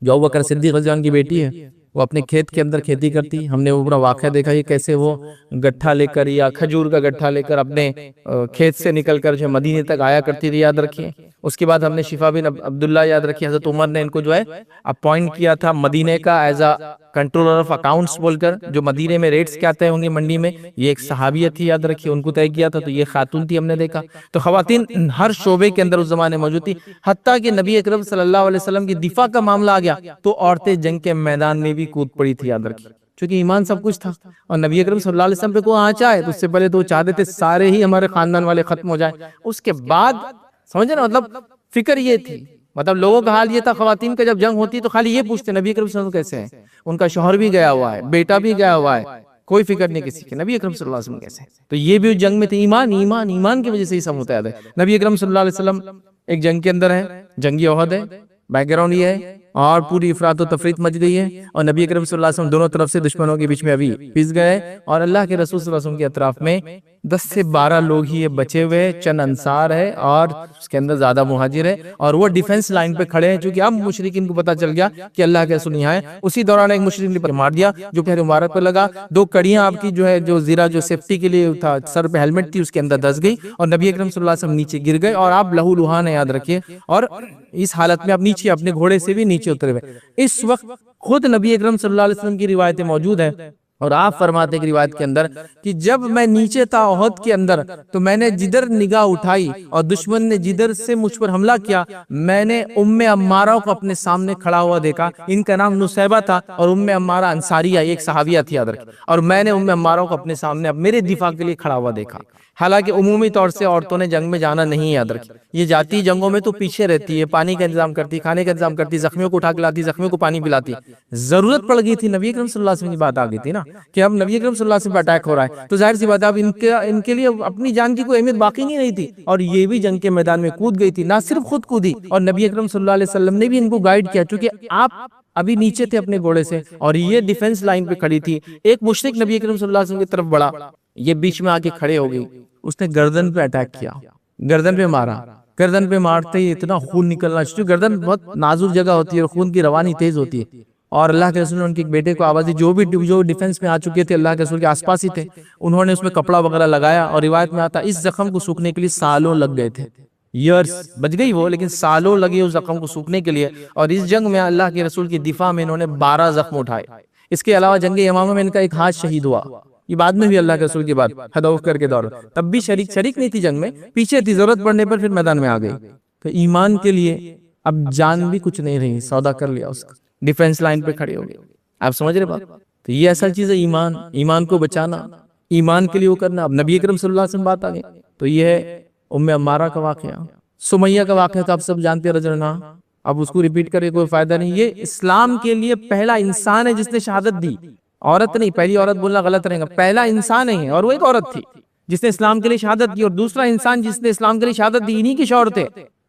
جو ابوبکر صدیق رضی اللہ عنہ کی بیٹی ہے، وہ اپنے کھیت کے اندر کھیتی کرتی. ہم نے وہ پورا واقعہ دیکھا یہ کیسے وہ گٹھا لے کر یا کھجور کا گٹھا لے کر اپنے کھیت سے نکل کر جو مدینے تک آیا کرتی تھی. یاد رکھیے. اس کے بعد ہم نے شفا بن عبداللہ یاد رکھیے، حضرت عمر نے ان کو جو ہے اپوائنٹ کیا تھا مدینے کا as a controller of accounts بول کر، جو مدینے میں ریٹس کیا طے ہوں گے منڈی میں. یہ ایک صحابیہ تھی یاد رکھیے، ان کو طے کیا تھا. تو یہ خاتون تھی ہم نے دیکھا. تو خواتین ہر شعبے کے اندر اس زمانے موجود تھی، حتیٰ کہ نبی اکرم صلی اللہ علیہ وسلم کی دفاع کا معاملہ آ گیا تو عورتیں جنگ کے میدان میں بھی کود پڑی تھی. یاد رکھیے چونکہ ایمان سب کچھ تھا، اور نبی اکرم صلی اللہ علیہ وسلم پہ کوئی آنچ آئے تو اس سے پہلے تو وہ چاہتے تھے سارے ہی ہمارے خاندان والے ختم ہو جائیں. اس کے بعد سمجھے نا، مطلب فکر یہ تھی، مطلب لوگوں کا حال یہ تھا خواتین کا جب جنگ ہوتی تو خالی یہ پوچھتے نبی اکرم صلی اللہ علیہ وسلم کیسے ہیں، ان کا شوہر بھی گیا ہوا ہے، بیٹا بھی گیا ہوا ہے، کوئی فکر نہیں کسی کی، نبی اکرم صلی اللہ علیہ وسلم کیسے ہیں. تو یہ بھی جنگ میں تھے. ایمان ایمان ایمان کی وجہ سے یہ سب ہوتا ہے. نبی اکرم صلی اللہ علیہ وسلم ایک جنگ کے اندر ہے، جنگی احد ہے، بیک گراؤنڈ یہ ہے، اور پوری افراط و تفریط مچ گئی ہے، اور نبی اکرم صلی اللہ علیہ وسلم دونوں طرف سے دشمنوں کے بیچ میں ابھی پھنس گئے، اور اللہ کے رسول صلی اللہ علیہ وسلم کے اطراف میں 10 سے 12 لوگ ہی یہ بچے ہوئے، چند انصار ہے اور اس کے اندر زیادہ مہاجر ہے، اور وہ ڈیفنس لائن پہ کھڑے ہیں. چونکہ اب مشرکین کو پتا چل گیا کہ اللہ کے رسول یہاں ہے. اسی دوران ایک مشرک نے پر مار دیا جو پہلے مبارک پر لگا. 2 کڑیاں آپ کی جو ہے جو زیرہ جو سیفٹی کے لیے تھا، سر پہ ہیلمٹ تھی، اس کے اندر دھس گئی اور نبی اکرم صلی اللہ علیہ وسلم نیچے گر گئے، اور آپ لہو لہان ہے. یاد رکھیے. اور اس حالت میں آپ نیچے اپنے گھوڑے سے بھی نیچے اترے ہوئے. اس وقت خود نبی اکرم صلی اللہ علیہ وسلم کی روایتیں موجود ہیں، اور آپ فرماتے ہیں روایت کے اندر کہ جب میں نیچے تھا احد کے اندر تو میں نے جدھر نگاہ اٹھائی اور دشمن نے جدھر سے مجھ پر حملہ کیا، میں نے ام عمارہ کو اپنے سامنے کھڑا ہوا دیکھا. ان کا نام نصیبہ تھا، اور ام عمارہ انصاریہ ایک صحابیہ تھی. یاد رکھیں. اور میں نے ام عمارہ کو اپنے سامنے اب میرے دفاع کے لیے کھڑا ہوا دیکھا. حالانکہ عمومی طور سے عورتوں نے جنگ میں جانا نہیں. یاد رکھیں. یہ جاتی جنگوں میں تو پیچھے رہتی ہے، پانی کا انتظام کرتی، کھانے کا انتظام کرتی، زخمیوں کو اٹھا کے لاتی، زخمیوں کو پانی پلاتی. ضرورت پڑ گئی تھی، نبی اکرم صلی اللہ علیہ وسلم کی بات آ گئی تھی نا کہ اب نبی اکرم صلی اللہ علیہ وسلم پر اٹیک ہو رہا ہے، تو ظاہر سی بات ہے اب ان کے لیے اپنی جان کی کوئی اہمیت باقی نہیں رہی تھی. اور یہ بھی جنگ کے میدان میں کود گئی تھی. نہ صرف خود کودی، اور نبی اکرم صلی اللہ علیہ وسلم نے بھی ان کو گائیڈ کیا، چونکہ آپ ابھی نیچے تھے اپنے گھوڑے سے اور یہ ڈیفنس لائن پہ کھڑی تھی. ایک مشرک نبی اکرم صلی اللہ علیہ وسلم کی طرف بڑھا، یہ بیچ میں آ کے کھڑے ہو گئی. اس نے گردن پہ اٹیک کیا، گردن پہ مارا. گردن پہ مارتے ہی اتنا خون نکلنا شروع. گردن بہت نازک جگہ ہوتی ہے اور خون کی روانی تیز ہوتی ہے. اور اللہ کے رسول نے ان کے بیٹے کو آواز دی، جو ڈیفنس میں آ چکے تھے اللہ کے رسول کے آس پاس ہی تھے، انہوں نے اس میں کپڑا وغیرہ لگایا. اور روایت میں آتا اس زخم کو سوکھنے کے لیے سالوں لگ گئے تھے. ایئرز بچ گئی وہ، لیکن سالوں لگے اس زخم کو سوکھنے کے لیے. اور اس جنگ میں اللہ کے رسول کی دفاع میں انہوں نے 12 زخم اٹھائے. اس کے علاوہ جنگ یمامہ میں ان کا ایک ہاتھ شہید ہوا. یہ بعد میں بھی اللہ کے رسول کی بات ہدف کر کے دور، تب بھی شریک نہیں تھی جنگ میں، پیچھے تھی، ضرورت پڑنے پر پھر میدان میں آ گئی. تو ایمان کے لیے اب جان بھی کچھ نہیں رہی، سودا کر لیا اس کا، ڈیفنس لائن پہ کھڑے ہو گئے. آپ سمجھ رہے بات؟ تو یہ اصل چیز ہے ایمان کو بچانا، ایمان کے لیے وہ کرنا. اب نبی اکرم صلی اللہ علیہ وسلم بات آ گئی تو یہ ہے ام عمارہ کا واقعہ. سمیہ کا واقعہ تو آپ سب جانتے ہیں رضی اللہ عنہا، اب اس کو ریپیٹ کرے کوئی فائدہ نہیں. یہ اسلام کے لیے پہلا انسان ہے جس نے شہادت دی، عورت نہیں، پہلی عورت بولنا غلط رہے گا، پہلا انسان ہے اور وہ ایک عورت تھی جس نے اسلام کے لیے شہادت دی، اور دوسرا انسان جس نے اسلام کے لیے شہادت دی انہی کے شوہر تھے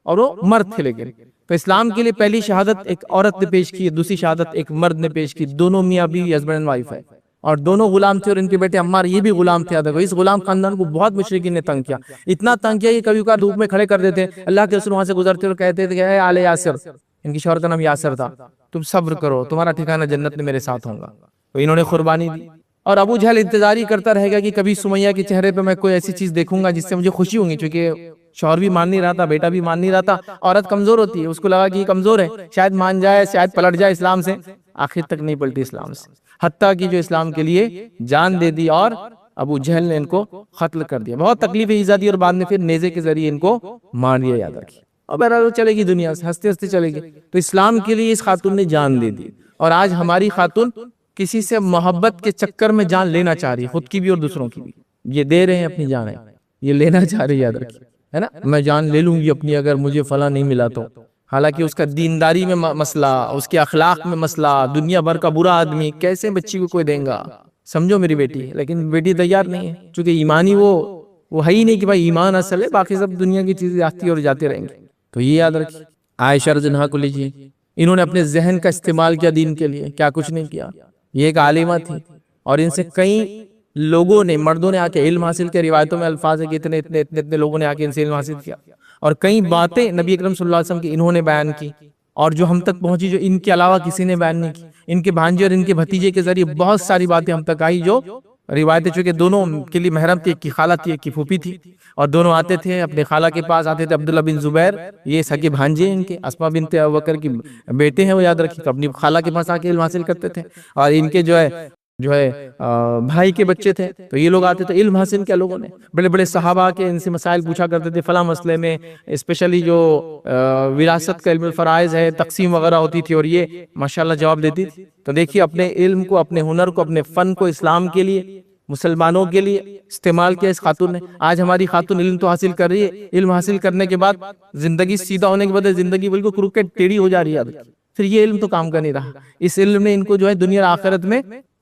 اور وہ مرد تھے. لیکن تو اسلام کے لیے پہلی شہادت ایک عورت نے پیش کی، دوسری شہادت ایک مرد نے پیش کی. دونوں میاں بیوی، ہسبینڈ اینڈ وائف ہے، اور دونوں غلام تھے، اور ان کے بیٹے عمار یہ بھی غلام تھے. اس غلام خاندان کو بہت مشرکین نے تنگ کیا، اتنا تنگ کیا کہ کبھی کبھار دھوپ میں کھڑے کر دیتے. اللہ کے رسول وہاں سے گزرتے اور کہتے تھے کہ اے آل یاسر، ان کی شوہر کا نام یاسر تھا، تم صبر کرو، تمہارا ٹھکانہ جنت میں میرے ساتھ ہوگا. تو انہوں نے قربانی دی. اور ابو جہل انتظار ہی کرتا رہے گا کہ کبھی سمیہ کے چہرے پہ میں کوئی ایسی چیز دیکھوں گا جس سے مجھے خوشی ہوگی، چونکہ شوہر بھی مان نہیں رہا تھا، بیٹا بھی مان نہیں رہا تھا. عورت کمزور ہوتی ہے، اس کو لگا کہ یہ کمزور ہے، شاید مان جائے، شاید پلٹ جائے اسلام سے. آخر تک نہیں پلٹی اسلام سے، حتیٰ کہ جو اسلام کے لیے جان دے دی، اور ابو جہل نے ان کو قتل کر دیا. بہت تکلیف ایزا دی، اور بعد میں پھر نیزے کے ذریعے ان کو مار دیا. یاد رکھیے. اور بہرحال چلے گی دنیا سے، ہنستے ہنستے چلے گی. تو اسلام کے لیے اس خاتون نے جان دے دی. اور آج ہماری خاتون کسی سے محبت کے چکر میں جان لینا چاہ رہی ہے، خود کی بھی اور دوسروں کی بھی. یہ دے رہے ہیں اپنی جانیں، یہ لینا چاہ رہی ہے. یاد رکھیے، ہے نا، میں جان لے لوں گی اپنی اگر مجھے فلاں نہیں ملا تو. حالانکہ اس کا دینداری میں مسئلہ، اس کے اخلاق میں مسئلہ، دنیا بھر کا برا آدمی، کیسے بچی کو کوئی دیں گا؟ سمجھو میری بیٹی، لیکن بیٹی تیار نہیں ہے، چونکہ ایمانی وہ ہے ہی نہیں کہ بھائی ایمان اصل ہے، باقی سب دنیا کی چیزیں آتی اور جاتے رہیں گے. تو یہ یاد رکھیے. عائشہ رضی اللہ عنہا کو لیجیے، انہوں نے اپنے ذہن کا استعمال کیا دین کے لیے، کیا کچھ نہیں کیا. یہ ایک عالمہ تھی، اور ان سے کئی لوگوں نے، مردوں نے آ کے علم حاصل کیا. روایتوں میں الفاظ ہے کہ اتنے لوگوں نے آ کے ان سے علم حاصل کیا، اور کئی باتیں نبی اکرم صلی اللہ علیہ وسلم کی انہوں نے بیان کی، اور جو ہم تک پہنچی جو ان کے علاوہ کسی نے بیان نہیں کی. ان کے بھانجے اور ان کے بھتیجے کے ذریعے بہت ساری باتیں ہم تک آئی، جو روایتیں، چونکہ دونوں کے لیے محرم تھی، ایک کی خالہ تھی، ایک کی پھوپھی تھی، اور دونوں آتے تھے اپنے خالہ کے پاس. آتے تھے عبداللہ بن زبیر، یہ سگے بھانجے ان کے، اسماء بنت ابوبکر کی بیٹے ہیں وہ، یاد رکھیے. تو اپنی خالہ کے پاس آ کے علم حاصل کرتے تھے. اور ان کے جو ہے بھائی کے بچے تھے، تو یہ لوگ آتے تھے. علم حاصل کیا لوگوں نے، بڑے بڑے صحابہ کے ان سے مسائل پوچھا کرتے تھے فلاں مسئلے میں، اسپیشلی جو وراثت کا علم الفرائض ہے، تقسیم وغیرہ ہوتی تھی، اور یہ ماشاءاللہ جواب دیتی تھی. تو دیکھیے اپنے علم کو، اپنے ہنر کو، اپنے فن کو اسلام کے لیے، مسلمانوں کے لیے استعمال کیا اس خاتون نے. آج ہماری خاتون علم تو حاصل کر رہی ہے، علم حاصل کرنے کے بعد زندگی سیدھا ہونے کے بعد زندگی بالکل کروکٹ ٹیڑھی ہو جا رہی ہے. پھر یہ علم تو کام کا نہیں رہا. اس علم نے ان کو جو ہے دنیا آخرت میں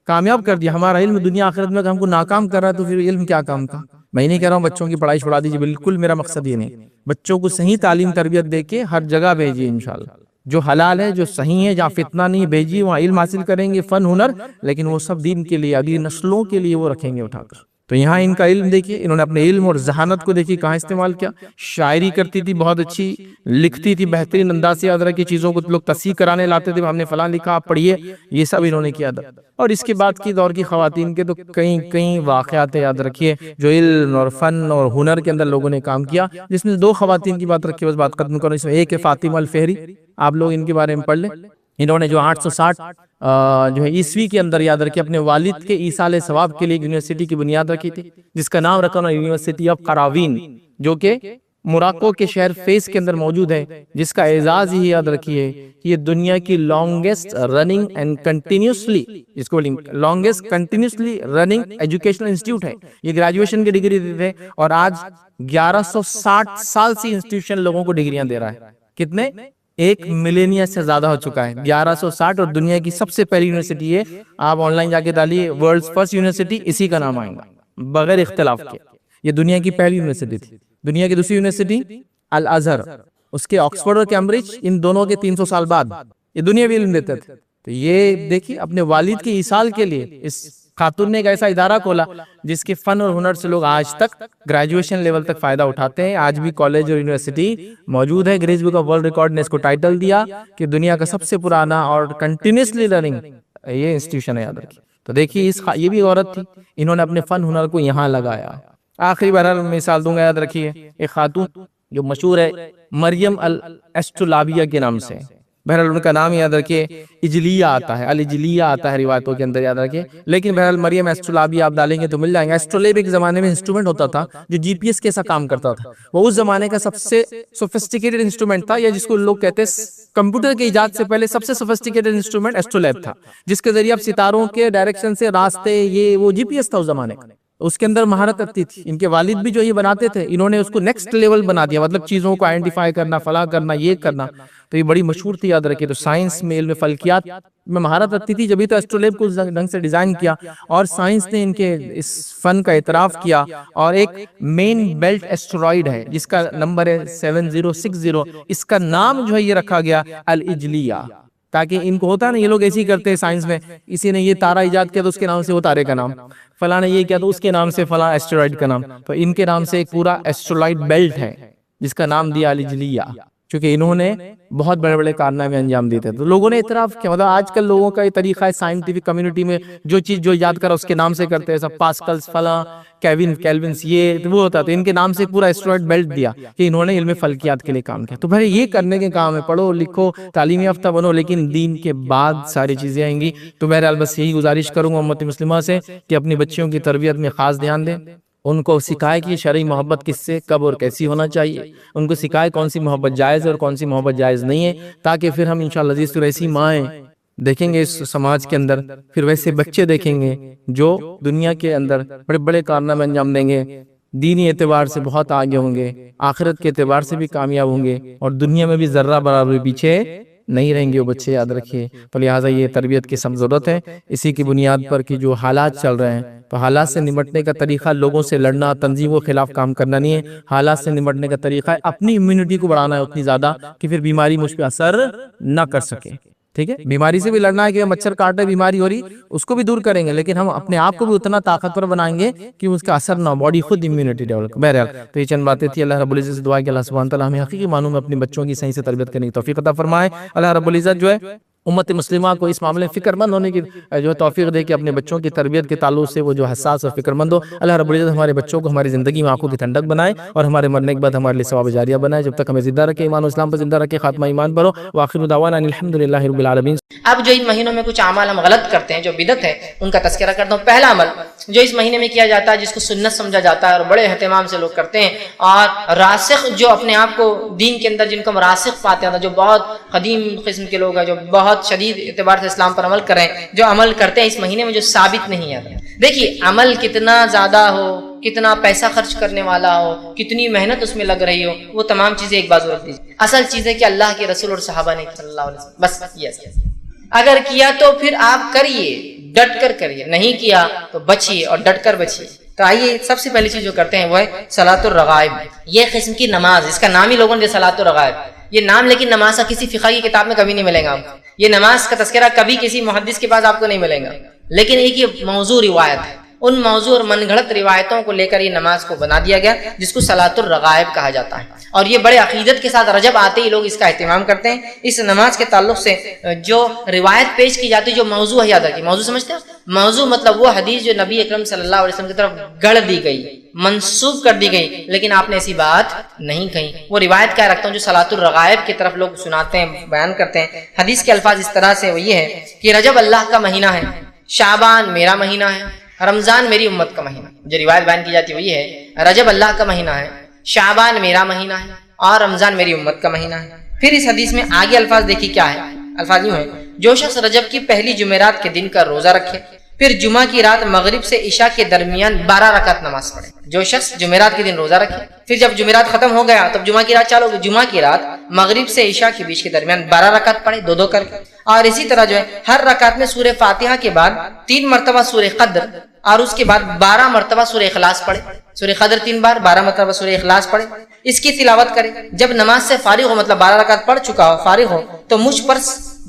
کامیاب کر دیا. ہمارا علم دنیا آخرت میں ہم کو ناکام کر رہا ہے، تو پھر علم کیا کام کا؟ میں نہیں کہہ رہا ہوں بچوں کی پڑھائی چھوڑا دیجیے، بالکل میرا مقصد یہ نہیں. بچوں کو صحیح تعلیم تربیت دے کے ہر جگہ بھیجیے انشاءاللہ، جو حلال ہے، جو صحیح ہے، جہاں فتنہ نہیں، بھیجیے وہاں علم حاصل کریں گے، فن ہنر، لیکن وہ سب دین کے لیے، اگلی نسلوں کے لیے وہ رکھیں گے اٹھا کر. تو یہاں ان کا علم دیکھیے، انہوں نے اپنے علم اور ذہانت کو دیکھیے کہاں استعمال کیا. شاعری کرتی تھی، بہت اچھی لکھتی تھی، بہترین انداز سے یاد رکھی چیزوں کو لوگ تصحیح کرانے لاتے تھے، ہم نے فلاں لکھا آپ پڑھیے، یہ سب انہوں نے کیا تھا. اور اس کے بعد کی دور کی خواتین کے تو کئی واقعات یاد رکھیے جو علم اور فن اور ہنر کے اندر لوگوں نے کام کیا. جس میں دو خواتین کی بات رکھی، بس بات ختم کروں. اس میں ایک ہے فاطمہ الفہری، آپ لوگ ان کے بارے میں پڑھ لیں. انہوں نے جو 860 جو ہے عیسوی کے اندر یاد رکھے اپنے والد کے ایصال ثواب کے لیے یونیورسٹی کی بنیاد رکھی تھی، جس کا نام رکھا انہوں نے یونیورسٹی آف قراوین، جو کہ موراکو کے شہر فیس کے اندر موجود ہے، جس کا اعزاز ہی یاد رکھیے کہ یہ دنیا کی لانگسٹ رننگ اینڈ کنٹینیوسلی، جس کو longest continuously running educational institute ہے. یہ گریجویشن کی ڈگری دیتے ہیں، اور آج 1160 سال سے انسٹیٹیوشن لوگوں کو ڈگریاں دے رہا ہے. کتنے؟ 1 ملینیا سے زیادہ ہو چکا ہے، 1160. اور دنیا کی سب سے پہلی یونیورسٹی ہے، آپ آن لائن جا کے ڈالیے ورلڈز فرسٹ یونیورسٹی، اسی کا نام آئے گا بغیر اختلاف کے. یہ دنیا کی پہلی یونیورسٹی تھی. دنیا کی دوسری یونیورسٹی الازہر، اس کے آکسفورڈ اور کیمبرج، ان دونوں کے 300 سال بعد یہ دنیاوی علم دیتے تھے. تو یہ دیکھیے اپنے والد کے ایصال کے لیے اس خاتون نے ایک ایسا ادارہ کھولا جس کے فن اور ہنر سے لوگ آج تک گریجویشن لیول تک فائدہ اٹھاتے ہیں. آج بھی کالج اور یونیورسٹی موجود ہے. Guinness Book of World Record نے اس کو ٹائٹل دیا کہ دنیا کا سب سے پرانا اور کنٹینیوسلی لرننگ یہ انسٹیٹیوشن ہے، یاد رکھیے. تو دیکھیے یہ بھی عورت تھی، انہوں نے اپنے فن ہنر کو یہاں لگایا. آخری بہرحال مثال دوں گا، یاد رکھیے ایک خاتون جو مشہور ہے مریم الاسٹرولابیہ کے نام سے. بہرحال ان کا نام یاد رکھیے، اجلیہ آتا ہے، الاجلیہ آتا ہے روایتوں کے اندر، یاد رکھیے. لیکن بہرحال مریم اسٹرولابیہ آپ ڈالیں گے تو مل جائیں گے. ایسٹرولاب ایک زمانے میں انسٹرومنٹ ہوتا تھا جو جی پی ایس کے ساتھ کام کرتا تھا. وہ اس زمانے کا سب سے سوفسٹیکیٹڈ انسٹرومنٹ تھا، یا جس کو لوگ کہتے ہیں کمپیوٹر کے ایجاد سے پہلے سب سے سوفسٹیکیٹڈ انسٹرومنٹ ایسٹرولاب تھا، جس کے ذریعے آپ ستاروں کے ڈائریکشن سے راستے، یہ وہ جی پی ایس تھا اس زمانے کا. اس کے اندر مہارت رکھتی تھی. ان کے والد بھی جو یہ بناتے تھے انہوں نے اس کو نیکسٹ لیول بنا دیا, مطلب چیزوں کو آئیڈینٹیفائی کرنا, فلاں کرنا, یہ کرنا. تو یہ بڑی مشہور تھی, یاد رکھیے. تو سائنس میں, علم فلکیات میں مہارت رکھتی تھی, جبھی تو ایسٹرولیب کو اس ڈھنگ سے ڈیزائن کیا, اور سائنس نے ان کے اس فن کا اعتراف کیا. اور ایک مین بیلٹ ایسٹرائیڈ ہے جس کا نمبر ہے 7060, اس کا نام جو ہے یہ رکھا گیا العجلیہ, تاکہ ان کو ہوتا ہے نا, یہ لوگ ایسے ہی کرتے ہیں سائنس میں, کسی نے یہ تارا ایجاد کیا تو اس کے نام سے وہ تارے کا نام, فلاں نے یہ کیا تو اس کے نام سے فلاں ایسٹرائیڈ کا نام. تو ان کے نام سے ایک پورا ایسٹرولائٹ بیلٹ ہے جس کا نام دیا العجلیہ, کیونکہ انہوں نے بہت بڑے بڑے کارنامے انجام دیتے تھے. تو لوگوں نے اعتراف کیا. مطلب آج کل لوگوں کا یہ طریقہ ہے سائنٹیفک کمیونٹی میں, جو چیز جو یاد کرا اس کے نام سے کرتے ہیں, سب پاسکلز, فلاں, کیلونز, یہ وہ ہوتا. تو ان کے نام سے پورا ایسٹرائیڈ بیلٹ دیا کہ انہوں نے علم فلکیات کے لیے کام کیا. تو بھائی یہ کرنے کے کام ہے, پڑھو لکھو, تعلیم یافتہ بنو, لیکن دین کے بعد ساری چیزیں آئیں گی. تو بہرحال بس یہی گزارش کروں گا امت مسلمہ سے کہ اپنی بچیوں کی تربیت میں خاص دھیان دیں, ان کو سکھائے کہ شرعی محبت کس سے کب اور کیسی ہونا چاہیے, ان کو سکھائے کون سی محبت جائز ہے اور کون سی محبت جائز نہیں ہے, تاکہ پھر ہم انشاءاللہ عزیز تو ایسی مائیں دیکھیں گے اس سماج کے اندر, پھر ویسے بچے دیکھیں گے جو دنیا کے اندر بڑے بڑے کارنامے انجام دیں گے, دینی اعتبار سے بہت آگے ہوں گے, آخرت کے اعتبار سے بھی کامیاب ہوں گے, اور دنیا میں بھی ذرہ برابر پیچھے نہیں رہیں گے وہ بچے, یاد رکھیے. تو لہٰذا یہ تربیت کی سب ضرورت ہے. اسی کی بنیاد پر کہ جو حالات چل رہے ہیں, تو حالات سے نمٹنے کا طریقہ لوگوں سے لڑنا, تنظیموں کے خلاف کام کرنا نہیں ہے. حالات سے نمٹنے کا طریقہ ہے اپنی امیونٹی کو بڑھانا ہے اتنی زیادہ کہ پھر بیماری مجھ پہ اثر نہ کر سکے. ٹھیک ہے, بیماری سے بھی لڑنا ہے کہ مچھر کاٹ رہے, بیماری ہو رہی, اس کو بھی دور کریں گے, لیکن ہم اپنے آپ کو بھی اتنا طاقتور بنائیں گے کہ اس کا اثر نہ ہو, باڈی خود امیونٹی ڈیولپ. بہرحال تو یہ چند باتیں تھی. اللہ رب العزت سے دعا کہ اللہ سبحانہ تعالیٰ ہمیں حقیقی معنوں میں اپنی بچوں کی صحیح سے تربیت کرنے کی توفیق عطا فرمائے. اللہ رب العزت جو ہے امت مسلمہ کو اس معاملے میں فکر مند ہونے کی جو توفیق دے کہ اپنے بچوں کی تربیت کے تعلق سے وہ جو حساس اور فکر مند ہو. اللہ رب العزت ہمارے بچوں کو ہماری زندگی میں آنکھوں کی ٹھنڈک بنائے, اور ہمارے مرنے کے بعد ہمارے لیے ثواب جاریہ بنائے. جب تک ہمیں زندہ رکھے, ایمان و اسلام پر زندہ رکھے, خاتمہ ایمان پر ہو. وآخر دعوانا ان الحمدللہ رب العالمین. اب جو ان مہینوں میں کچھ اعمال ہم غلط کرتے ہیں, جو بدعت ہے, ان کا تذکرہ کرتا ہوں. پہلا عمل جو اس مہینے میں کیا جاتا ہے, جس کو سنت سمجھا جاتا ہے اور بڑے اہتمام سے لوگ کرتے ہیں, اور راسخ جو اپنے آپ کو دین کے اندر جن کو ہم راسخ پاتے ہیں, جو بہت قدیم قسم کے لوگ ہیں, جو بہت شدید اعتبار سے اسلام پر عمل کریں, جو عمل کرتے ہیں اس مہینے میں, جو ثابت نہیں ہے. دیکھیے عمل کتنا زیادہ ہو, کتنا پیسہ خرچ کرنے والا ہو, کتنی محنت اس میں لگ رہی ہو, وہ تمام چیزیں ایک بازو رکھ دیجیے. اصل چیز ہے کہ اللہ کے رسول اور صحابہ نے صلی اللہ علیہ وسلم, بس یہ اگر کیا تو پھر آپ کریے, ڈٹ کر کریے, نہیں کیا تو بچیے اور ڈٹ کر بچیے. تو آئیے سب سے پہلی چیز جو کرتے ہیں وہ ہے صلاۃ الرغائب. یہ قسم کی نماز, اس کا نام ہی لوگوں نے صلاۃ الرغائب, یہ نام, لیکن نماز کا کسی فقہ کی کتاب میں کبھی نہیں ملے گا آپ کو. یہ نماز کا تذکرہ کبھی کسی محدث کے پاس آپ کو نہیں ملے گا, لیکن ایک یہ موضوع روایت ہے. ان موضوع اور من گھڑت روایتوں کو لے کر یہ نماز کو بنا دیا گیا, جس کو صلاۃ الرغائب کہا جاتا ہے. اور یہ بڑے عقیدت کے ساتھ رجب آتے ہی لوگ اس کا اہتمام کرتے ہیں. اس نماز کے تعلق سے جو روایت پیش کی جاتی ہے, جو موضوع ہے, یاد رکھیے موضوع سمجھتے ہیں, موضوع مطلب وہ حدیث جو نبی اکرم صلی اللہ علیہ وسلم کی طرف گڑھ دی گئی, منسوب کر دی گئی, لیکن آپ نے ایسی بات نہیں کہی. وہ روایت کیا رکھتا ہوں جو صلاۃ الرغائب کی طرف لوگ سناتے ہیں, بیان کرتے ہیں. حدیث کے الفاظ اس طرح سے وہ یہ ہے کہ رجب اللہ کا مہینہ ہے, شعبان میرا مہینہ ہے, رمضان میری امت کا مہینہ. جو روایت بیان کی جاتی ہے وہ یہ ہے, رجب اللہ کا مہینہ ہے, شعبان میرا مہینہ ہے, اور رمضان میری امت کا مہینہ ہے. پھر اس حدیث میں آگے الفاظ دیکھیے کیا ہے. الفاظ یوں ہے, جو شخص رجب کی پہلی جمعرات کے دن کا روزہ رکھے, پھر جمعہ کی رات مغرب سے عشاء کے درمیان 12 رکعت نماز پڑھے. جو شخص جمعرات کے دن روزہ رکھے, پھر جب جمعرات ختم ہو گیا تب جمعہ کی رات چالو, جمعہ کی رات مغرب سے عشاء کے بیچ کے درمیان 12 رکعت پڑھے, دو کر کے. اور اسی طرح جو ہے ہر رکعت میں سورہ فاتحہ کے بعد 3 مرتبہ سورہ قدر, اور اس کے بعد 12 مرتبہ سورہ اخلاص پڑھے. سورہ قدر 3 بار, 12 مرتبہ سورہ اخلاص پڑھے, اس کی تلاوت کرے. جب نماز سے فارغ ہو, مطلب 12 رکعت پڑھ چکا ہو, فارغ ہو, تو مجھ پر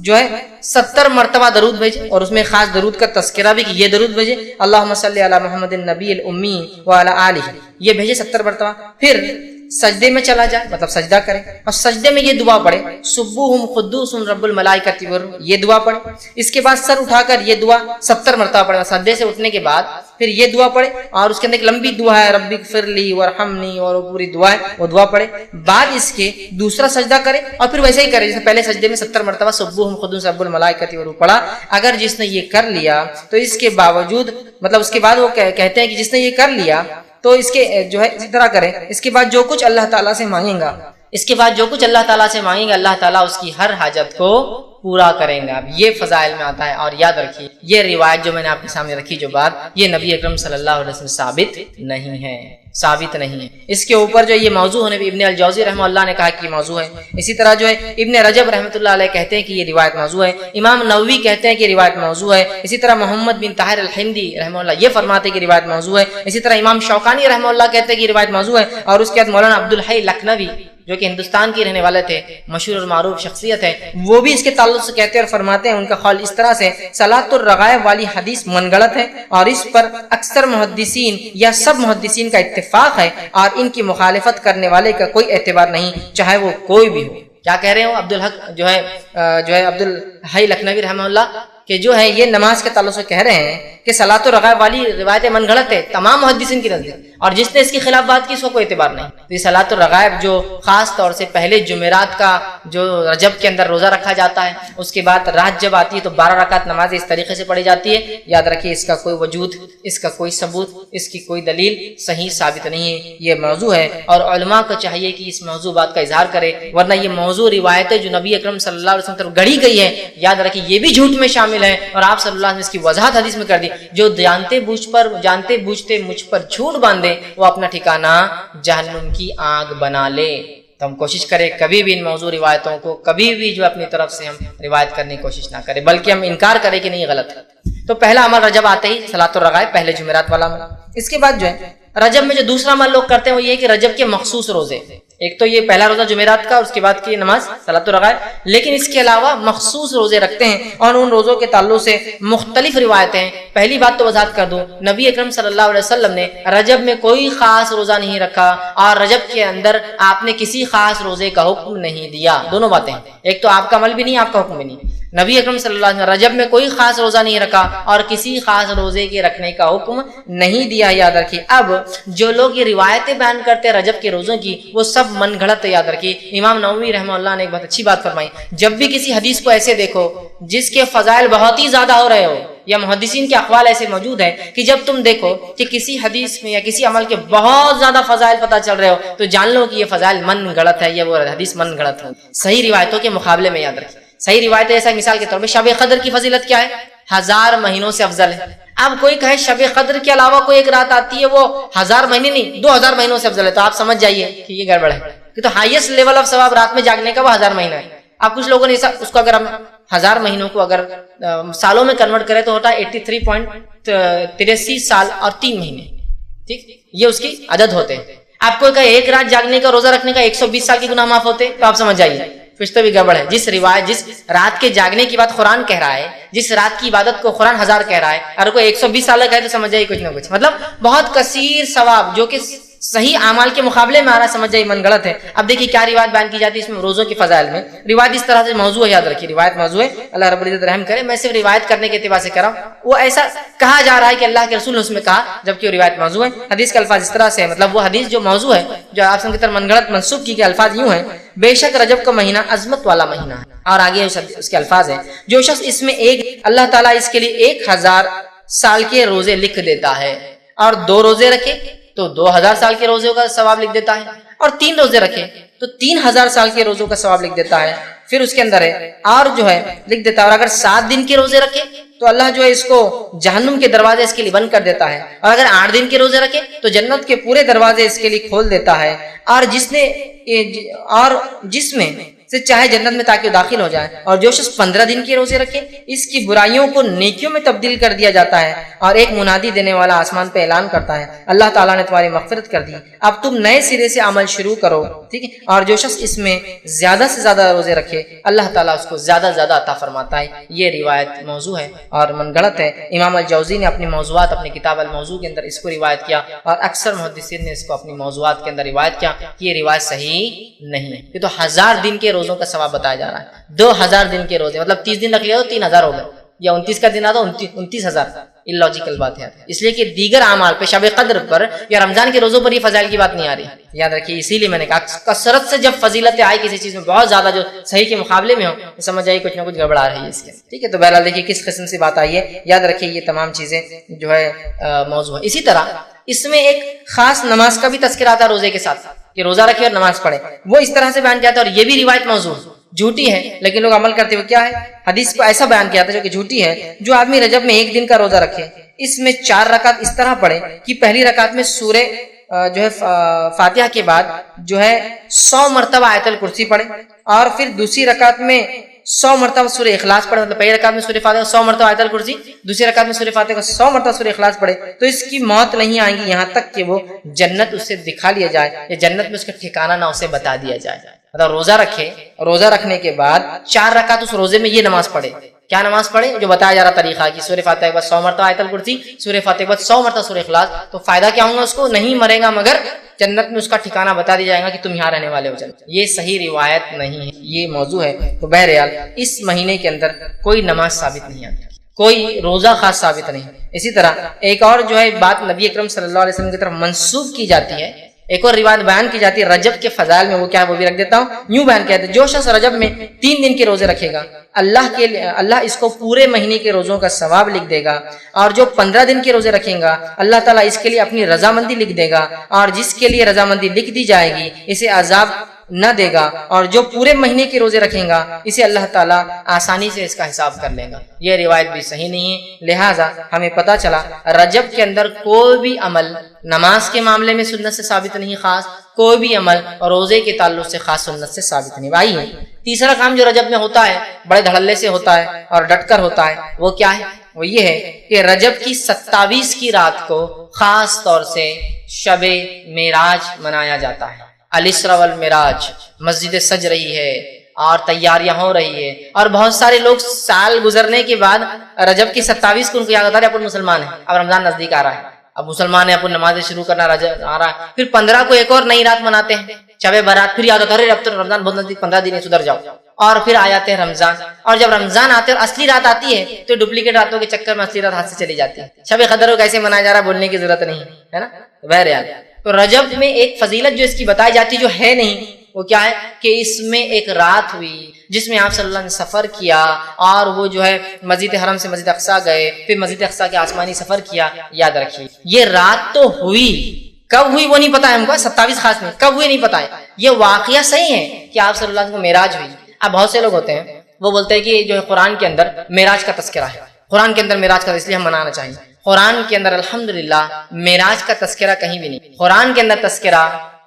جو ہے 70 مرتبہ درود بھیجے, اور اس میں خاص درود کا تذکرہ بھی کہ یہ درود بھیجے, اللہم صلی علی محمد النبی الامی وعلی آلہ, یہ بھیجے 70 مرتبہ. پھر سجدے میں چلا جائے, مطلب سجدہ کرے, اور سجدے میں یہ دعا پڑھے, سبوہم قدوس رب الملائکۃ والروح, یہ دعا پڑھے. اس کے بعد سر اٹھا کر یہ دعا 70 مرتبہ پڑھے. سجدے سے اٹھنے کے بعد پھر یہ دعا پڑھے, اور اس کے اندر ایک لمبی دعا ہے, ربی اغفر لی وارحمنی, اور وہ پوری دعا ہے, وہ دعا پڑھے. بعد اس کے دوسرا سجدہ کرے, اور پھر ویسے ہی کرے جیسے پہلے سجدے میں 70 مرتبہ سبوہم قدوس رب الملائکۃ والروح پڑھا. اگر جس نے یہ کر لیا تو اس کے باوجود, مطلب اس کے بعد وہ کہتے ہیں کہ جس نے یہ کر لیا تو اس کے جو ہے اسی طرح کریں. اس کے بعد جو کچھ اللہ تعالیٰ سے مانگیں گا اس کے بعد جو کچھ اللہ تعالیٰ سے مانگیں گے اللہ تعالیٰ اس کی ہر حاجت کو پورا کریں گے. اب یہ فضائل میں آتا ہے. اور یاد رکھیے یہ روایت جو میں نے آپ کے سامنے رکھی جو بات یہ نبی اکرم صلی اللہ علیہ وسلم ثابت نہیں ہے. اس کے اوپر جو یہ موضوع ہونے ابن الجوزی رحمہ اللہ نے کہا کہ یہ موضوع ہے. اسی طرح جو ہے ابن رجب رحمۃ اللہ علیہ کہتے ہیں کہ یہ روایت موضوع ہے. امام نووی کہتے ہیں کہ روایت موضوع ہے. اسی طرح محمد بن طاہر الہندی رحمہ اللہ یہ فرماتے ہیں کہ روایت موضوع ہے. اسی طرح امام شوکانی رحمہ اللہ کہتے ہیں کہ روایت موضوع ہے. اور اس کے بعد مولانا عبدالحی لکھنوی جو کہ ہندوستان کے رہنے والے تھے مشہور اور معروف شخصیت ہے وہ بھی اس کے تعلق سے کہتے ہیں اور فرماتے ہیں ان کا قول اس طرح سے صلاۃ الرغائب والی حدیث من گڑت ہے اور اس پر اکثر محدثین یا سب محدثین کا اتفاق ہے اور ان کی مخالفت کرنے والے کا کوئی اعتبار نہیں چاہے وہ کوئی بھی ہو. کیا کہہ رہے ہو عبدالحق جو ہے عبدالحی لکھنوی رحمہ اللہ کہ جو ہے یہ نماز کے تعلق سے کہہ رہے ہیں کہ صلاۃ الرغائب والی روایت من گھڑت ہے تمام محدثین کی نزدیک اور جس نے اس کے خلاف بات کی اس کو کوئی اعتبار نہیں. تو یہ صلاۃ الرغائب جو خاص طور سے پہلے جمعرات کا جو رجب کے اندر روزہ رکھا جاتا ہے اس کے بعد رات جب آتی ہے تو 12 رکعت نماز اس طریقے سے پڑھی جاتی ہے. یاد رکھیے اس کا کوئی وجود اس کا کوئی ثبوت اس کی کوئی دلیل صحیح ثابت نہیں ہے. یہ موضوع ہے اور علماء کو چاہیے کہ اس موضوع بات کا اظہار کرے ورنہ یہ موضوع روایتیں جو نبی اکرم صلی اللہ علیہ وسلم طرف گڑھی گئی ہے یاد رکھیے یہ بھی جھوٹ میں شامل ہے اور آپ صلی اللہ علیہ وسلم اس کی وضاحت حدیث میں کر دی. جو جانتے بوجھتے مجھ پر جھوٹ باندھے وہ اپنا ٹھکانہ جہنم کی آگ بنا لے. تو ہم کوشش کریں کبھی بھی ان موضوع روایتوں کو کبھی بھی جو اپنی طرف سے ہم روایت کرنے کی کوشش نہ کریں بلکہ ہم انکار کریں کہ نہیں غلط ہے. تو پہلا عمل رجب آتے ہی صلاۃ الرغائب پہلے جمعرات والا عمل. اس کے بعد جو ہے رجب میں جو دوسرا عمل لوگ کرتے ہیں وہ یہ ہے کہ رجب کے مخصوص روزے ایک تو یہ پہلا روزہ جمعرات کا اس کے بعد کی نماز صلاۃ الرغائب لیکن اس کے علاوہ مخصوص روزے رکھتے ہیں اور ان روزوں کے تعلق سے مختلف روایتیں ہیں. پہلی بات تو وضاحت کر دوں نبی اکرم صلی اللہ علیہ وسلم نے رجب میں کوئی خاص روزہ نہیں رکھا اور رجب کے اندر آپ نے کسی خاص روزے کا حکم نہیں دیا. دونوں باتیں ایک تو آپ کا عمل بھی نہیں آپ کا حکم بھی نہیں. نبی اکرم صلی اللہ علیہ وسلم رجب میں کوئی خاص روزہ نہیں رکھا اور کسی خاص روزے کے رکھنے کا حکم نہیں دیا. یاد رکھیے اب جو لوگ یہ روایتیں بیان کرتے ہیں رجب کے روزوں کی وہ سب من گھڑت. یاد رکھیے امام نووی رحمہ اللہ نے ایک بہت اچھی بات فرمائی جب بھی کسی حدیث کو ایسے دیکھو جس کے فضائل بہت ہی زیادہ ہو رہے ہو یا محدثین کے اقوال ایسے موجود ہیں کہ جب تم دیکھو کہ کسی حدیث میں یا کسی عمل کے بہت زیادہ فضائل پتہ چل رہے ہو تو جان لو کہ یہ فضائل من گھڑت ہے یا وہ حدیث من گھڑت ہے صحیح روایتوں کے مقابلے میں. یاد رکھیے صحیح روایت ایسا مثال کے طور پہ شب قدر کی فضیلت کیا ہے 1000 مہینوں سے افضل ہے. اب کوئی کہے شب قدر کے علاوہ کوئی ایک رات آتی ہے وہ 1000 مہینے نہیں 2000 مہینوں سے افضل ہے تو آپ سمجھ جائیے کہ یہ گڑبڑ ہے کہ تو ہائیسٹ لیول آف ثواب رات میں جاگنے کا وہ 1000 مہینہ ہے. اب کچھ لوگوں نے اس کو اگر ہم 1000 مہینوں کو اگر سالوں میں کنورٹ کرے تو ہوتا ہے 83.83 سال اور 3 مہینے. ٹھیک یہ اس کی عدد ہوتے ہیں. آپ کو کہے ایک رات جاگنے کا روزہ رکھنے کا 120 سال کی گناہ معاف ہوتے تو آپ سمجھ جائیے کچھ تو بھی گڑبڑ ہے. جس رات کے جاگنے کی بات قرآن کہہ رہا ہے جس رات کی عبادت کو قرآن 1000 کہہ رہا ہے اور کوئی 120 سال کہے تو سمجھ جائیے کچھ نہ کچھ مطلب بہت کثیر ثواب جو کہ صحیح اعمال کے مقابلے میں آ رہا سمجھ جائیے من گڑت ہے. اب دیکھیے کیا روایت بیان کی جاتی ہے اس میں روزوں کے فضائل میں. روایت اس طرح سے موضوع ہے یاد رکھیے روایت موضوع ہے اللہ رب العزت رحم کرے. میں صرف روایت کرنے کے اعتبار سے کر رہا ہوں وہ ایسا کہا جا رہا ہے کہ اللہ کے رسول نے اس میں کہا جبکہ وہ روایت موضوع ہے. حدیث کے الفاظ اس طرح سے مطلب وہ حدیث جو موضوع ہے جو آپ کی طرف من گڑت منسوخ کی گئے الفاظ یوں ہیں بے شک رجب کا مہینہ عظمت والا مہینہ ہے. اور آگے اس کے الفاظ ہیں جو شخص اس میں اللہ تعالیٰ اس کے لیے 1000 سال کے روزے لکھ دیتا ہے اور 2 روزے رکھے تو 2000 سال کے روزوں کا ثواب لکھ دیتا ہے اور 3 روزے رکھے تو 3000 سال کے روزوں کا ثواب لکھ دیتا ہے. پھر اس کے اندر ہے اور جو ہے لکھ دیتا ہے اور اگر 7 دن کے روزے رکھے تو اللہ جو ہے اس کو جہنم کے دروازے اس کے لیے بند کر دیتا ہے اور اگر 8 دن کے روزے رکھے تو جنت کے پورے دروازے اس کے لیے کھول دیتا ہے اور جس میں سے چاہے جنت میں تاکہ داخل ہو جائے. اور جو شخص 15 دن کے روزے رکھے اس کی برائیوں کو نیکیوں میں تبدیل کر دیا جاتا ہے اور ایک منادی دینے والا آسمان پہ اعلان کرتا ہے اللہ تعالیٰ نے تمہاری مغفرت کر دی اب تم نئے سرے سے عمل شروع کرو. ٹھیک ہے. اور جو شخص اس میں زیادہ سے زیادہ روزے رکھے اللہ تعالیٰ اس کو زیادہ زیادہ عطا فرماتا ہے. یہ روایت موضوع ہے اور من گڑت ہے. امام الجوزی نے اپنی موضوعات اپنی کتاب الموضوع کے اندر اس کو روایت کیا اور اکثر محدثین نے اس کو اپنی موضوعات کے اندر روایت کیا. یہ روایت صحیح نہیں ہے. یہ تو 1000 دن کے روزوں کا ثواب بتایا جا رہا ہے. 2000 دن کے روزے مطلب 30 دن رکھ لیا تو 3000 ہو گئے یا 29 کا دن آتا 29000 اللاجیکل بات ہے اس لیے کہ دیگر اعمال پہ شب قدر پر یا رمضان کے روزوں پر یہ فضائل کی بات نہیں آ رہی. یاد رکھیے اسی لیے میں نے کہا کثرت سے جب فضیلتیں آئے کسی چیز میں بہت زیادہ جو صحیح کے مقابلے میں ہو تو سمجھ آئیے کچھ نہ کچھ گڑبڑ آ رہی ہے اس کے. ٹھیک ہے. تو بہرحال دیکھیے کس قسم سے بات آئی ہے. یاد رکھیے یہ تمام چیزیں جو ہے موضوع ہے. اسی طرح اس میں ایک خاص نماز کا بھی تذکرہ آتا ہے روزے کے ساتھ. کہ روزہ رکھے اور نماز پڑھے، وہ اس طرح سے بیان کیا تھا، اور یہ بھی روایت موضوع جھوٹی ہے، لیکن لوگ عمل کرتے ہوئے کیا ہے، حدیث کو ایسا بیان کیا تھا جو کہ جھوٹی ہے. جو آدمی رجب میں ایک دن کا روزہ رکھے، اس میں 4 رکعت اس طرح پڑھے کہ پہلی رکعت میں سورہ جو ہے فاتحہ کے بعد جو ہے 100 مرتبہ آیت الکرسی پڑھے، اور پھر دوسری رکعت میں 100 مرتبہ سورہ اخلاص پڑھے. مطلب پہلی رکعت میں سورہ فاتحہ 100 مرتبہ آیت الکرسی، دوسری رکعت میں سورہ فاتحہ کا 100 مرتبہ سورہ اخلاص پڑھے، تو اس کی موت نہیں آئے گی یہاں تک کہ وہ جنت اس سے دکھا لیا جائے، یا جنت میں اس کا ٹھکانہ نہ اسے بتا دیا جائے. مطلب روزہ رکھے، روزہ رکھنے کے بعد 4 رکعت اس روزے میں یہ نماز پڑھے. کیا نماز پڑھے؟ جو بتایا جا رہا طریقہ کہ سورہ فاتحہ کے بعد 100 مرتبہ آیت الکرسی، سورہ فاتحہ کے بعد 100 مرتبہ سورہ اخلاص. تو فائدہ کیا ہوگا اس کو؟ نہیں مرے گا مگر جنت میں اس کا ٹھکانہ بتا دیا جائے گا کہ تم یہاں رہنے والے ہو جنت. یہ صحیح روایت نہیں ہے، یہ موضوع ہے. تو بہرحال اس مہینے کے اندر کوئی نماز ثابت نہیں آتی، کوئی روزہ خاص ثابت نہیں. اسی طرح ایک اور جو ہے بات نبی اکرم صلی اللہ علیہ وسلم کی طرف منسوب کی جاتی ہے، ایک اور روایت بیان کی جاتی ہے رجب کے فضائل میں. وہ کیا ہے وہ بھی رکھ دیتا ہوں. یوں بیان کیا ہے، جو شخص رجب میں 3 دن کے روزے رکھے گا، اللہ اس کو پورے مہینے کے روزوں کا ثواب لکھ دے گا. اور جو 15 دن کے روزے رکھیں گا، اللہ تعالیٰ اس کے لیے اپنی رضامندی لکھ دے گا، اور جس کے لیے رضامندی لکھ دی جائے گی اسے عذاب نہ دے گا. اور جو پورے مہینے کے روزے رکھیں گا اسے اللہ تعالیٰ آسانی سے اس کا حساب کر لے گا. یہ روایت بھی صحیح نہیں ہے. لہٰذا ہمیں پتہ چلا رجب کے اندر کوئی بھی عمل نماز کے معاملے میں سنت سے ثابت نہیں، خاص کوئی بھی عمل اور روزے کے تعلق سے خاص سنت سے ثابت نہیں. بھائی تیسرا کام جو رجب میں ہوتا ہے، بڑے دھڑلے سے ہوتا ہے اور ڈٹ کر ہوتا ہے، وہ کیا ہے؟ وہ یہ ہے کہ رجب کی 27 کی رات کو خاص طور سے شب معراج منایا جاتا ہے. الاسراء والمعراج، مسجدیں سج رہی ہے اور تیاریاں ہو رہی ہے، اور بہت سارے لوگ سال گزرنے کے بعد رجب کی 27 کو ان کو یاد آتا ہے اپن مسلمان ہیں، اب رمضان نزدیک آ رہا ہے، اب مسلمان ہیں، اپن نمازیں شروع کرنا رجب آ رہا ہے. پھر 15 کو ایک اور نئی رات مناتے ہیں، شب برات. پھر یاد آتا ہے اب تو رمضان بہت نزدیک، 15 دن سدھر جاؤ. اور پھر آ جاتے ہیں رمضان، اور جب رمضان آتے ہیں اور اصلی رات آتی ہے تو ڈپلیکیٹ راتوں کے چکر میں اصلی رات ہاتھ سے چلی جاتی ہے. شب قدر کو کیسے منایا جا رہا ہے بولنے کی ضرورت نہیں ہے نا. بہرحال تو رجب میں ایک فضیلت جو اس کی بتائی جاتی جو ہے نہیں، وہ کیا ہے کہ اس میں ایک رات ہوئی جس میں آپ صلی اللہ علیہ وسلم نے سفر کیا، اور وہ جو ہے مسجد حرم سے مسجد اقصیٰ گئے، پھر مسجد اقصیٰ کے آسمانی سفر کیا. یاد رکھیے یہ رات تو ہوئی، کب ہوئی وہ نہیں پتا ہے ہم کو، 27 خاص میں کب ہوئی نہیں پتا ہے. یہ واقعہ صحیح ہے کہ آپ صلی اللہ علیہ وسلم کو معراج ہوئی. اب بہت سے لوگ ہوتے ہیں وہ بولتے ہیں کہ جو ہے قرآن کے اندر معراج کا تذکرہ ہے، قرآن کے اندر معراج کا، اس لیے ہم منانا چاہیے. قرآن کے اندر الحمدللہ معراج کا تذکرہ کہیں بھی نہیں. قرآن کے اندر تذکرہ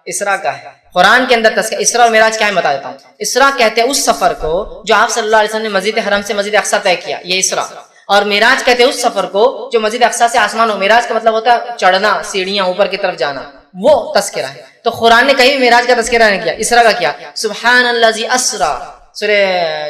اسراء کا ہے. قرآن کے اندر تذکرہ اسراء اور معراج کیا ہے بتا دیتا ہوں. اسراء کہتے ہیں اس سفر کو جو آپ صلی اللہ علیہ وسلم نے مسجد حرم سے مسجد اقصیٰ طے کیا، یہ اسراء. اور معراج کہتے ہیں اس سفر کو جو مسجد اقصیٰ سے آسمان ہو. معراج کا مطلب ہوتا ہے چڑھنا، سیڑھیاں اوپر کی طرف جانا، وہ تذکرہ ہے. تو قرآن نے کہیں معراج کا تذکرہ نہیں کیا، اسراء کا کیا. سبحان الذی اسریٰ، سورہ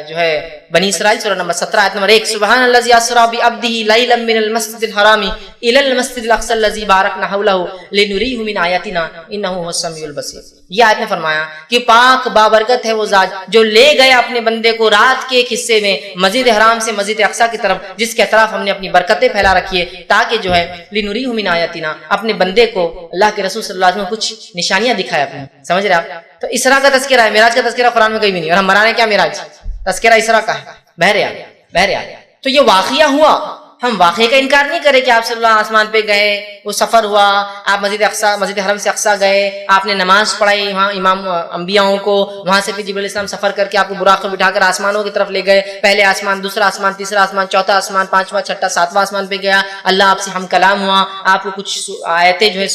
جو ہے بنی اسرائیل سورہ نمبر 17 آیت نمبر 1، سبحان الذی اسریٰ بعبدہ لیلا من المسجد الحرام الی المسجد الاقصی الذی بارکنا حولہ لنریہ من آیاتنا انہ هو السمیع البصیر. یہ آیت نے فرمایا کہ پاک بابرکت ہے وہ ذات جو لے گیا اپنے بندے کو رات کے ایک حصے میں مسجد حرام سے مسجد اقصیٰ کی طرف، جس کے اطراف ہم نے اپنی برکتیں پھیلا رکھی ہے تاکہ جو ہے لنریہ من آیاتنا، اپنے بندے کو اللہ کے رسول صلی اللہ علیہ وسلم کچھ نشانیاں دکھائے اپنی. سمجھ رہے آپ؟ تو اسراء کا تذکرہ ہے، معراج کا تذکرہ قرآن میں کہیں بھی نہیں، اور ہم منانے کیا معراج، تذکرہ اسراء کا ہے. بہرحال تو یہ واقعہ ہوا، ہم واقعے کا انکار نہیں کریں کہ آپ صلی اللہ آسمان پہ گئے، وہ سفر ہوا، آپ مسجد اقصیٰ مسجد حرم سے اقصیٰ گئے، آپ نے نماز پڑھائی وہاں امام انبیاءوں کو، وہاں سے پھر جبریل علیہ السلام سفر کر کے آپ کو براق میں بٹھا کر آسمانوں کی طرف لے گئے، پہلے آسمان، دوسرا آسمان، تیسرا آسمان، چوتھا آسمان، پانچواں، چھٹا، ساتواں آسمان پہ گیا. اللہ آپ سے ہم کلام ہوا، آپ کو کچھ آیتیں جو ہے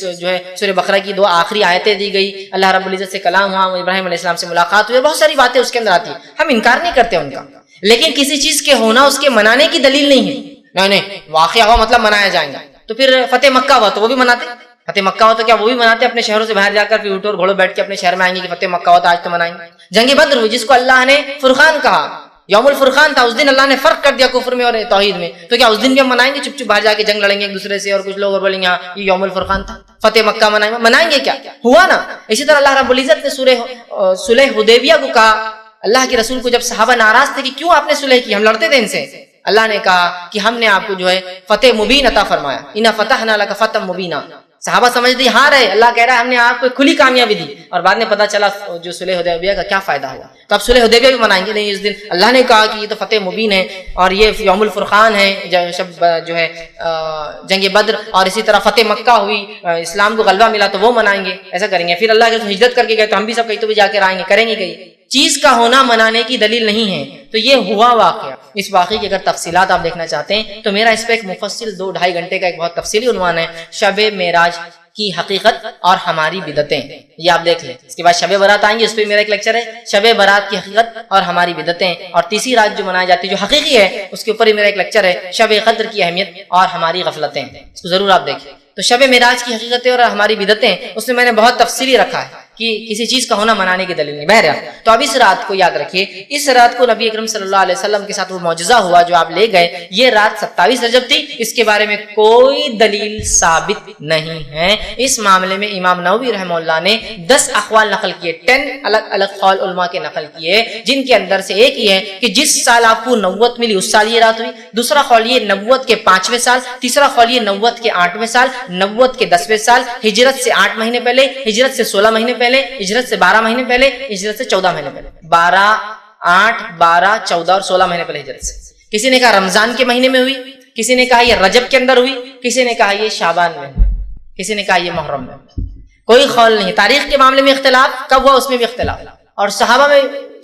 سورہ بقرہ کی 2 آخری آیتیں دی گئی، اللہ رب العزت سے کلام ہوا، ابراہیم علیہ السلام سے ملاقات ہوئی، بہت ساری باتیں اس کے اندر آتی ہیں، ہم انکار نہیں کرتے ان کا. لیکن کسی چیز کے ہونا اس کے منانے کی دلیل نہیں ہے. نہیں واقعہ ہوا مطلب منایا جائیں گا. تو پھر فتح مکہ ہوا تو وہ بھی مناتے، فتح مکہ ہوا تو کیا وہ بھی مناتے، اپنے شہروں سے باہر جا کر پھر اونٹ اور گھوڑوں بیٹھ کے اپنے شہر میں آئیں گے کہ فتح مکہ ہوا تو آج تو منائیں گے. جنگ بدر ہوئی جس کو اللہ نے فرقان کہا، یوم الفرقان تھا، اس دن اللہ نے فرق کر دیا کفر میں اور توحید میں. تو کیا اس دن بھی ہم منائیں گے چپ چپ باہر جا کے جنگ لڑیں گے ایک دوسرے سے، اور کچھ لوگ اور بولیں گے یہ یوم الفرقان تھا، فتح مکہ منائیں گے کیا؟ ہوا نا. اسی طرح اللہ رب العزت نے سورہ صلح حدیبیہ کو کہا، اللہ کے رسول کو جب صحابہ ناراض تھے کہ کیوں آپ نے صلح کی، ہم لڑتے تھے ان سے، اللہ نے کہا کہ ہم نے آپ کو جو ہے فتح مبین عطا فرمایا، انا فتحنا لک فتحا مبینا. صحابہ سمجھتے ہار ہے، اللہ کہہ رہا ہے ہم نے آپ کو کھلی کامیابی دی، اور بعد میں پتا چلا جو صلح حدیبیہ کا کیا فائدہ ہوا، تو اب صلح حدیبیہ بھی منائیں گے نہیں، اس دن اللہ نے کہا کہ یہ تو فتح مبین ہے اور یہ یوم الفرقان ہے، شب جو ہے جنگ بدر، اور اسی طرح فتح مکہ ہوئی، اسلام کو غلبہ ملا تو وہ منائیں گے، ایسا کریں گے۔ پھر اللہ کے ہجرت کر کے گئے تو ہم بھی سب کہیں تو بھی جا کے آئیں گے، کریں گے کہیں، چیز کا ہونا منانے کی دلیل نہیں ہے۔ تو یہ ہوا واقعہ، اس واقعے کی اگر تفصیلات آپ دیکھنا چاہتے ہیں تو میرا اس پہ ایک مفصل 2-2.5 گھنٹے کا ایک بہت تفصیلی عنوان ہے، شب معراج کی حقیقت اور ہماری بدعتیں، یہ آپ دیکھ لیں۔ اس کے بعد شب برات آئیں گے، اس پہ میرا ایک لیکچر ہے، شب برات کی حقیقت اور ہماری بدعتیں، اور تیسری رات جو منائی جاتی ہے جو حقیقی ہے اس کے اوپر ہی میرا ایک لیکچر ہے، شب قدر کی اہمیت اور ہماری غفلتیں، اس کو ضرور آپ دیکھیں۔ تو شب معراج کی حقیقتیں اور ہماری بدعتیں، اس میں نے بہت تفصیلی رکھا ہے کہ کسی چیز کا ہونا منانے کی دلیل نہیں۔ بہرحال تو اب اس رات کو یاد رکھیے، اس رات کو نبی اکرم صلی اللہ علیہ وسلم کے ساتھ وہ معجزہ ہوا جو آپ لے گئے، یہ رات 27 رجب تھی، اس کے بارے میں کوئی دلیل ثابت نہیں ہے۔ اس معاملے میں امام نووی رحمہ اللہ نے 10 اقوال نقل کیے، 10 الگ الگ قول علماء کے نقل کیے، جن کے اندر سے ایک یہ ہے کہ جس سال آپ کو نبوت ملی اس سال یہ رات ہوئی، دوسرا قول یہ نبوت کے 5ویں سال، تیسرا قول یہ نبوت کے 8ویں سال، نبوت کے 10ویں سال، ہجرت سے 8 مہینے پہلے، ہجرت سے 16 مہینے پہلے، ہجرت سے 12 مہینے پہلے، ہجرت سے 14 مہینے پہلے، 12 14 اور 16 مہینے پہلے ہجرت سے۔ کسی نے کہا رمضان کے مہینے میں ہوئی، کسی نے کہا یہ رجب کے اندر ہوئی، کسی نے کہا یہ شعبان میں ہوئی، کسی نے کہا یہ محرم میں ہوئی، کوئی قول نہیں۔ تاریخ کے معاملے میں اختلاف کب ہوا اس میں بھی اختلاف، اور صحابہ میں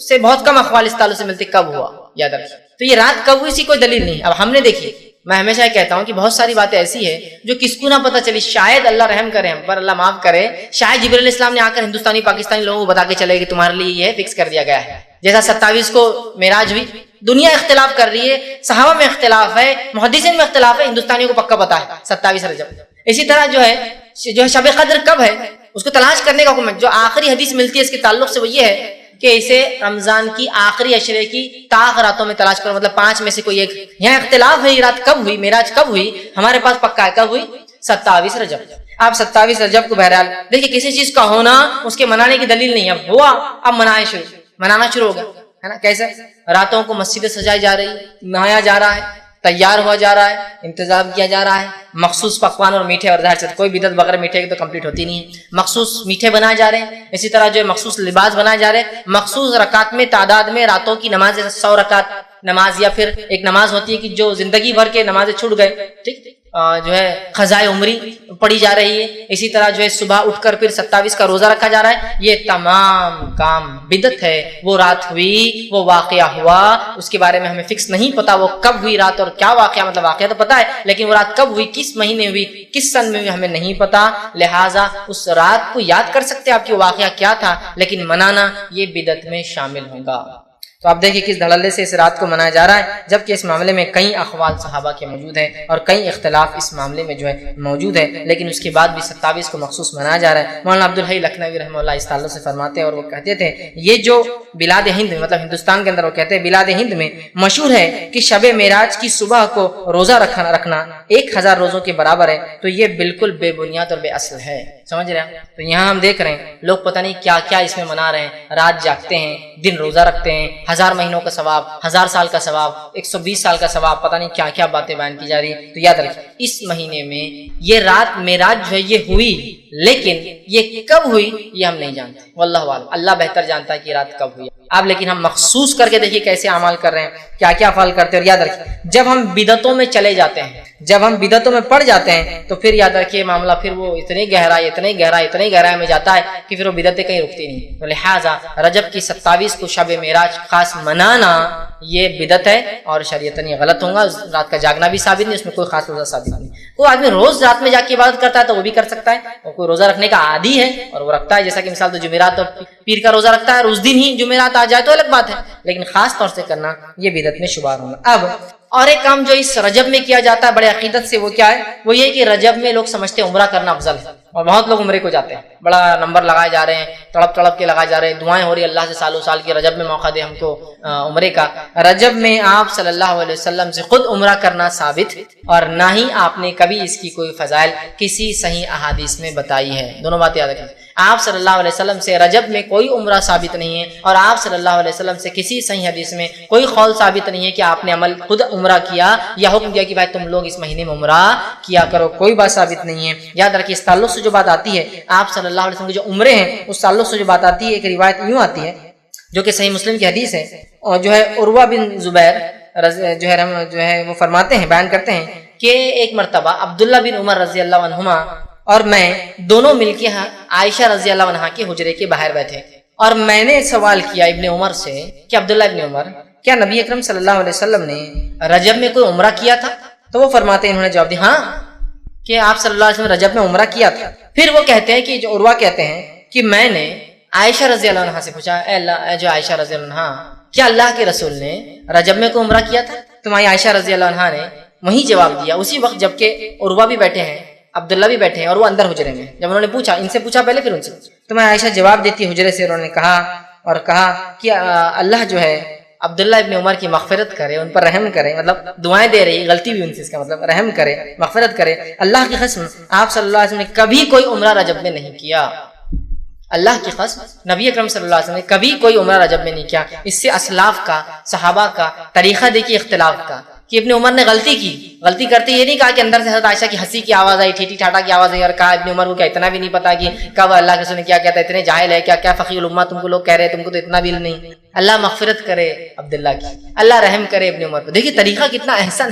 سے بہت کم اقوال اس تعلق سے ملتے کب ہوا، یاد رکھیں۔ تو یہ رات کب ہوئی اسی کوئی دلیل نہیں۔ اب ہم نے دیکھی، میں ہمیشہ کہتا ہوں کہ بہت ساری باتیں ایسی ہے جو کس کو نہ پتہ چلی، شاید اللہ رحم کرے ہم پر، اللہ معاف کرے، شاید جبرائیل علیہ السلام نے آ کر ہندوستانی پاکستانی لوگوں کو بتا کے چلے کہ تمہارے لیے یہ فکس کر دیا گیا ہے، جیسا 27 کو معراج ہوئی۔ دنیا اختلاف کر رہی ہے، صحابہ میں اختلاف ہے، محدثین میں اختلاف ہے، ہندوستانیوں کو پکا پتہ ہے 27 رجب۔ اسی طرح جو ہے شب قدر کب ہے اس کو تلاش کرنے کا حکم ہے۔ جو آخری حدیث ملتی ہے اس کے تعلق سے وہ یہ ہے کہ اسے رمضان کی آخری عشرے کی طاق راتوں میں تلاش کرو، مطلب 5 میں سے کوئی ایک۔ یہاں اختلاف ہے یہ رات کب ہوئی، معراج کب ہوئی، ہمارے پاس پکا ہے کب ہوئی، 27 رجب۔ آپ 27 رجب کو بہرحال دیکھیے، کسی چیز کا ہونا اس کے منانے کی دلیل نہیں ہے، اب ہوا اب منانا شروع ہو گیا ہے نا۔ کیسے راتوں کو مسجدیں سجائی جا رہی، نہایا جا رہا ہے، تیار ہوا جا رہا ہے، انتظام کیا جا رہا ہے، مخصوص پکوان اور میٹھے، اور ظاہر سے کوئی بدعت بغیر میٹھے کی تو کمپلیٹ ہوتی نہیں ہے، مخصوص میٹھے بنائے جا رہے ہیں، اسی طرح جو ہے مخصوص لباس بنائے جا رہے ہیں، مخصوص رکعت میں تعداد میں راتوں کی نماز، 100 رکعت نماز، یا پھر ایک نماز ہوتی ہے کہ جو زندگی بھر کے نمازیں چھوٹ گئے، ٹھیک، جو ہے قضائے عمری پڑھی جا رہی ہے۔ اسی طرح جو ہے صبح اٹھ کر پھر 27 کا روزہ رکھا جا رہا ہے۔ یہ تمام کام بدعت ہے۔ وہ رات ہوئی، وہ واقعہ ہوا، اس کے بارے میں ہمیں فکس نہیں پتا وہ کب ہوئی رات اور کیا واقعہ، مطلب واقعہ تو پتا ہے لیکن وہ رات کب ہوئی، کس مہینے ہوئی، کس سن میں ہوئی، ہمیں نہیں پتا۔ لہٰذا اس رات کو یاد کر سکتے آپ کی وہ واقعہ کیا تھا، لیکن منانا یہ بدعت میں شامل ہوگا۔ تو آپ دیکھیں کس دھڑلے سے اس رات کو منایا جا رہا ہے، جبکہ اس معاملے میں کئی اقوال صحابہ کے موجود ہیں اور کئی اختلاف اس معاملے میں جو ہے موجود ہے، لیکن اس کے بعد بھی 27 کو مخصوص منایا جا رہا ہے۔ مولانا عبدالحی لکھنوی رحمہ اللہ اس تعلق سے فرماتے ہیں، اور وہ کہتے تھے یہ جو بلاد ہند میں، مطلب ہندوستان کے اندر، وہ کہتے ہیں بلاد ہند میں مشہور ہے کہ شب معراج کی صبح کو روزہ رکھنا 1000 روزوں کے برابر ہے، تو یہ بالکل بے بنیاد اور بے اصل ہے۔ سمجھ رہے ہیں؟ تو یہاں ہم دیکھ رہے ہیں لوگ پتہ نہیں کیا کیا اس میں منا رہے ہیں، رات جاگتے ہیں، دن روزہ رکھتے ہیں، 1000 مہینوں کا ثواب، 1000 سال کا ثواب، 120 سال کا ثواب، پتہ نہیں کیا کیا باتیں بیان کی جا رہی ہیں۔ تو یاد رکھیں اس مہینے میں یہ رات معراج جو ہے یہ ہوئی، لیکن یہ کب ہوئی یہ ہم نہیں جانتے، واللہ اعلم، اللہ بہتر جانتا ہے کہ یہ رات کب ہوئی۔ اب لیکن ہم مخصوص کر کے دیکھیے کیسے اعمال کر رہے ہیں، کیا کیا افعال کرتے ہیں۔ اور یاد رکھیں جب ہم بدعتوں میں چلے جاتے ہیں، جب ہم بدعتوں میں پڑ جاتے ہیں تو پھر یاد رکھیے معاملہ پھر وہ اتنی گہرائی میں جاتا ہے کہ پھر وہ بدعتیں کہیں رکتی نہیں۔ تو لہٰذا رجب کی 27 کو شب معراج خاص منانا یہ بدعت ہے اور شریعتاً یہ غلط ہوگا۔ رات کا جاگنا بھی ثابت نہیں، اس میں کوئی خاص روزہ ثابت نہیں۔ کوئی آدمی روز رات میں جا کے عبادت کرتا ہے تو وہ بھی کر سکتا ہے، اور کوئی روزہ رکھنے کا عادی ہے اور وہ رکھتا ہے، جیسا کہ مثال تو جمعرات اور پیر کا روزہ رکھتا ہے اور اس دن ہی جمعرات آ جائے تو الگ بات ہے، لیکن خاص طور سے کرنا یہ بدعت میں شمار ہوگا۔ اب اور ایک کام جو اس رجب میں کیا جاتا ہے بڑے عقیدت سے، وہ کیا ہے؟ وہ یہ کہ رجب میں لوگ سمجھتے ہیں عمرہ کرنا افضل ہے، اور بہت لوگ عمرے کو جاتے ہیں، بڑا نمبر لگائے جا رہے ہیں، تڑپ کے لگائے جا رہے ہیں، دعائیں ہو رہی ہیں اللہ سے سالوں سال کی رجب میں موقع دے ہم کو عمرے کا۔ رجب میں آپ صلی اللہ علیہ وسلم سے خود عمرہ کرنا ثابت، اور نہ ہی آپ نے کبھی اس کی کوئی فضائل کسی صحیح احادیث میں بتائی ہے۔ دونوں باتیں یاد رکھیں، آپ صلی اللہ علیہ وسلم سے رجب میں کوئی عمرہ ثابت نہیں ہے، اور آپ صلی اللہ علیہ وسلم سے کسی صحیح حدیث میں کوئی قول ثابت نہیں ہے کہ آپ نے عمل خود عمرہ کیا یا حکم دیا کہ بھائی تم لوگ اس مہینے میں عمرہ کیا کرو، کوئی بات ثابت نہیں ہے۔ یاد رکھیے اس تعلق سے جو بات آتی ہے آپ صلی اللہ علیہ وسلم کے جو عمرے ہیں اس تعلق سے جو بات آتی ہے، ایک روایت یوں آتی ہے جو کہ صحیح مسلم کی حدیث ہے، اور جو ہے عروہ بن زبیر جو ہے وہ فرماتے ہیں، بیان کرتے ہیں کہ ایک مرتبہ عبداللہ بن عمر رضی اللہ عنہما اور میں دونوں مل کے عائشہ رضی اللہ عنہا کے حجرے کے باہر بیٹھے، اور میں نے سوال کیا ابن عمر سے کہ عبداللہ ابن عمر، کیا نبی اکرم صلی اللہ علیہ وسلم نے رجب میں کوئی عمرہ کیا تھا؟ تو وہ فرماتے ہیں، انہوں نے جواب دیا ہاں کہ آپ صلی اللہ علیہ وسلم رجب میں عمرہ کیا تھا۔ پھر وہ کہتے ہیں کہ جو عروہ کہتے ہیں کہ میں نے عائشہ رضی اللہ عنہا سے پوچھا، اے اللہ، جو عائشہ رضی اللہ عنہا، کیا اللہ کے رسول نے رجب میں کوئی عمرہ کیا تھا؟ تمہاری عائشہ رضی اللہ عنہا نے وہی جواب دیا اسی وقت جبکہ عروہ بھی بیٹھے ہیں، عبداللہ بھی بیٹھے ہیں، اور وہ اندر حجرے میں۔ جب انہوں نے پوچھا، ان سے پوچھا پہلے پھر ان سے، تمہاری عائشہ جواب دیتی حجرے سے، انہوں نے کہا کہ اللہ جو ہے عبداللہ ابن عمر کی مغفرت کرے، ان پر رحم کرے، مطلب دعائیں دے رہی، غلطی بھی ان سے، اس کا مطلب رحم کرے، مغفرت کرے۔ اللہ کی قسم آپ صلی اللہ علیہ وسلم نے کبھی کوئی عمرہ رجب میں نہیں کیا، اللہ کی قسم نبی اکرم صلی اللہ علیہ وسلم نے کبھی کوئی عمرہ رجب میں نہیں کیا۔ اس سے اسلاف کا، صحابہ کا طریقہ دیکھیے اختلاف کا، کہ ابن عمر نے غلطی کرتے یہ نہیں کہا کہ اندر سے حضرت عائشہ کی ہنسی کی آواز آئی، ٹھیٹھی ٹھاٹا کی آواز آئی، اور کہا ابن عمر کو کیا اتنا بھی نہیں پتا کہ کب اللہ کے رسول نے کیا کہتا ہے، اتنے جاہل ہے کیا فقیہ الامہ تم کو لوگ کہہ رہے ہیں، تم کو تو اتنا بھی نہیں۔ اللہ مغفرت کرے عبداللہ کی، اللہ رحم کرے ابن عمر کو۔ دیکھیے طریقہ کتنا احسن ہے۔